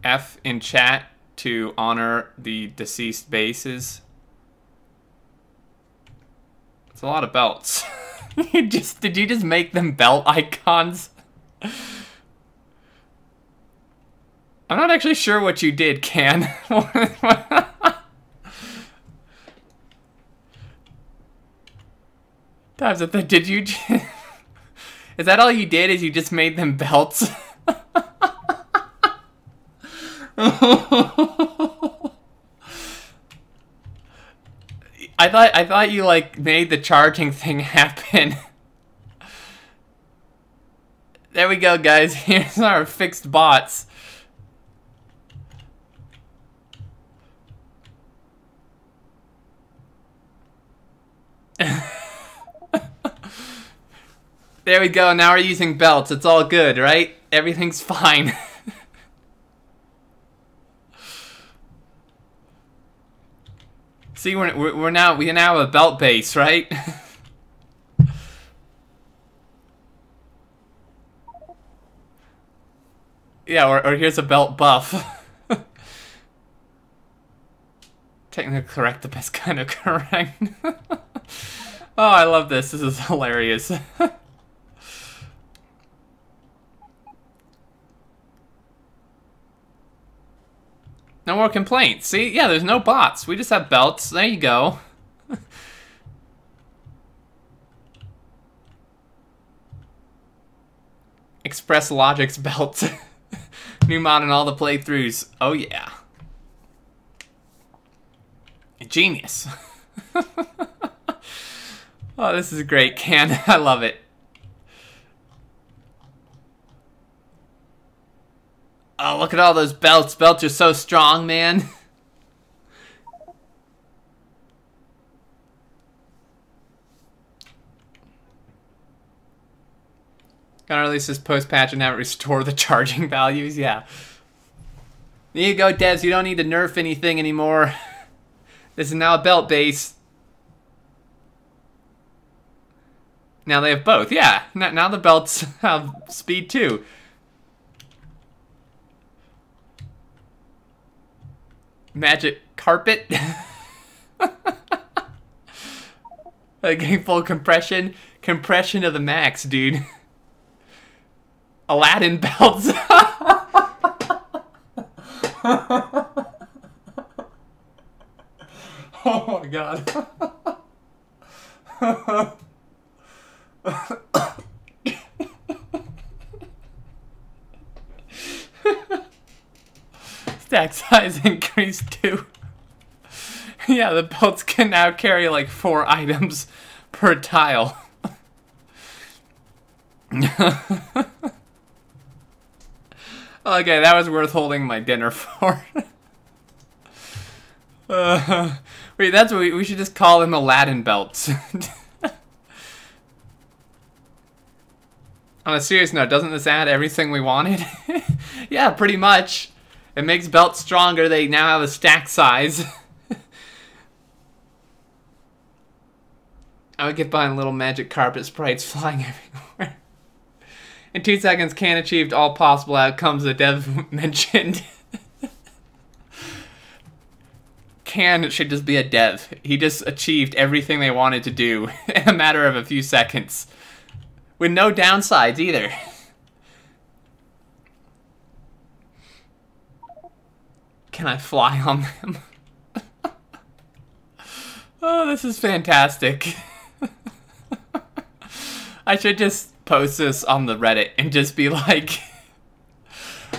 Speaker 1: F in chat to honor the deceased bases. It's a lot of belts. Did you just make them belt icons? I'm not actually sure what you did, Can. Did you? Is that all you did? Is you just made them belts? I thought you like made the charging thing happen. There we go, guys. Here's our fixed bots. There we go. Now we're using belts. It's all good, right? Everything's fine. See, we now have a belt base, right? Yeah, or here's a belt buff. Technically correct, the best kind of correct. Oh, I love this. This is hilarious. No more complaints. See? Yeah, there's no bots. We just have belts. There you go. Express Logic's belt. New mod in all the playthroughs. Oh, yeah. Genius. Oh, this is great, Can. I love it. Oh, look at all those belts. Belts are so strong, man. Gotta release this post-patch and have it restore the charging values. Yeah. There you go, devs. You don't need to nerf anything anymore. This is now a belt base. Now they have both. Yeah. Now the belts have speed too. Magic carpet. Getting full compression. Compression to the max, dude. Aladdin belts. Oh my god. Stack size increased too. Yeah, the belts can now carry like 4 items per tile. Okay, that was worth holding my dinner for. Wait, that's what we should just call them Aladdin belts. On a serious note, doesn't this add everything we wanted? Yeah, pretty much. It makes belts stronger. They now have a stack size. I would get behind little magic carpet sprites flying everywhere. In 2 seconds, Can achieved all possible outcomes the dev mentioned. Can should just be a dev. He just achieved everything they wanted to do in a matter of a few seconds. With no downsides either. Can I fly on them? Oh, this is fantastic. I should just post this on the Reddit and just be like...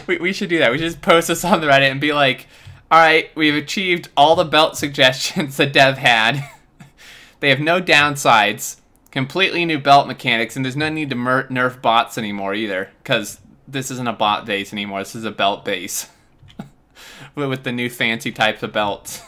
Speaker 1: we should do that. We should just post this on the Reddit and be like, alright, we've achieved all the belt suggestions the dev had. They have no downsides. Completely new belt mechanics, and there's no need to nerf bots anymore either, because this isn't a bot base anymore. This is a belt base. With the new fancy types of belts.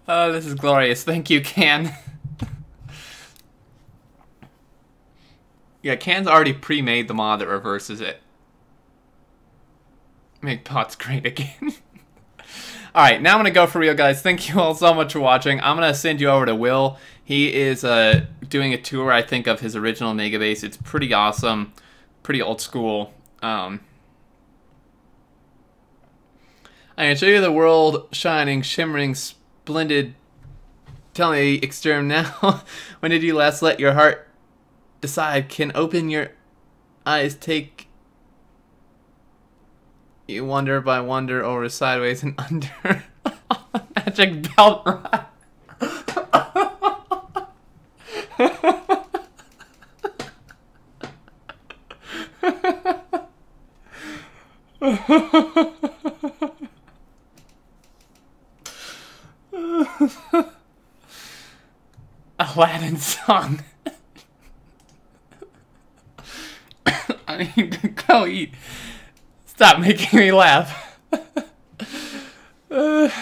Speaker 1: Oh, this is glorious. Thank you, Can. Yeah, Can's already pre-made the mod that reverses it. Make bots great again. Alright, now I'm going to go for real, guys. Thank you all so much for watching. I'm going to send you over to Will. He is doing a tour, I think, of his original Mega Base. It's pretty awesome. Pretty old school. I can show you the world shining, shimmering, splendid. Tell me, Extreme, now. When did you last let your heart decide? Can open your eyes take you wonder by wonder over sideways and under? Magic belt ride. Aladdin song. I need to go eat. Stop making me laugh. I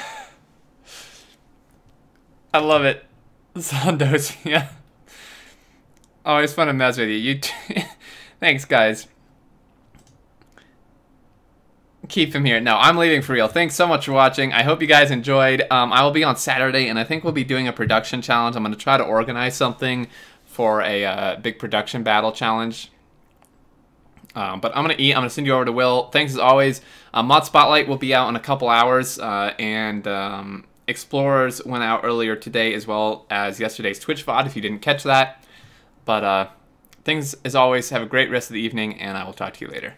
Speaker 1: love it. Sondosia. Always fun to mess with you. Thanks, guys. Keep him here. No, I'm leaving for real. Thanks so much for watching. I hope you guys enjoyed. I will be on Saturday, and I think we'll be doing a production challenge. I'm going to try to organize something for a big production battle challenge. But I'm going to eat. I'm going to send you over to Will. Thanks as always. Mod Spotlight will be out in a couple hours, and Explorers went out earlier today as well as yesterday's Twitch VOD if you didn't catch that. But things as always, have a great rest of the evening, and I will talk to you later.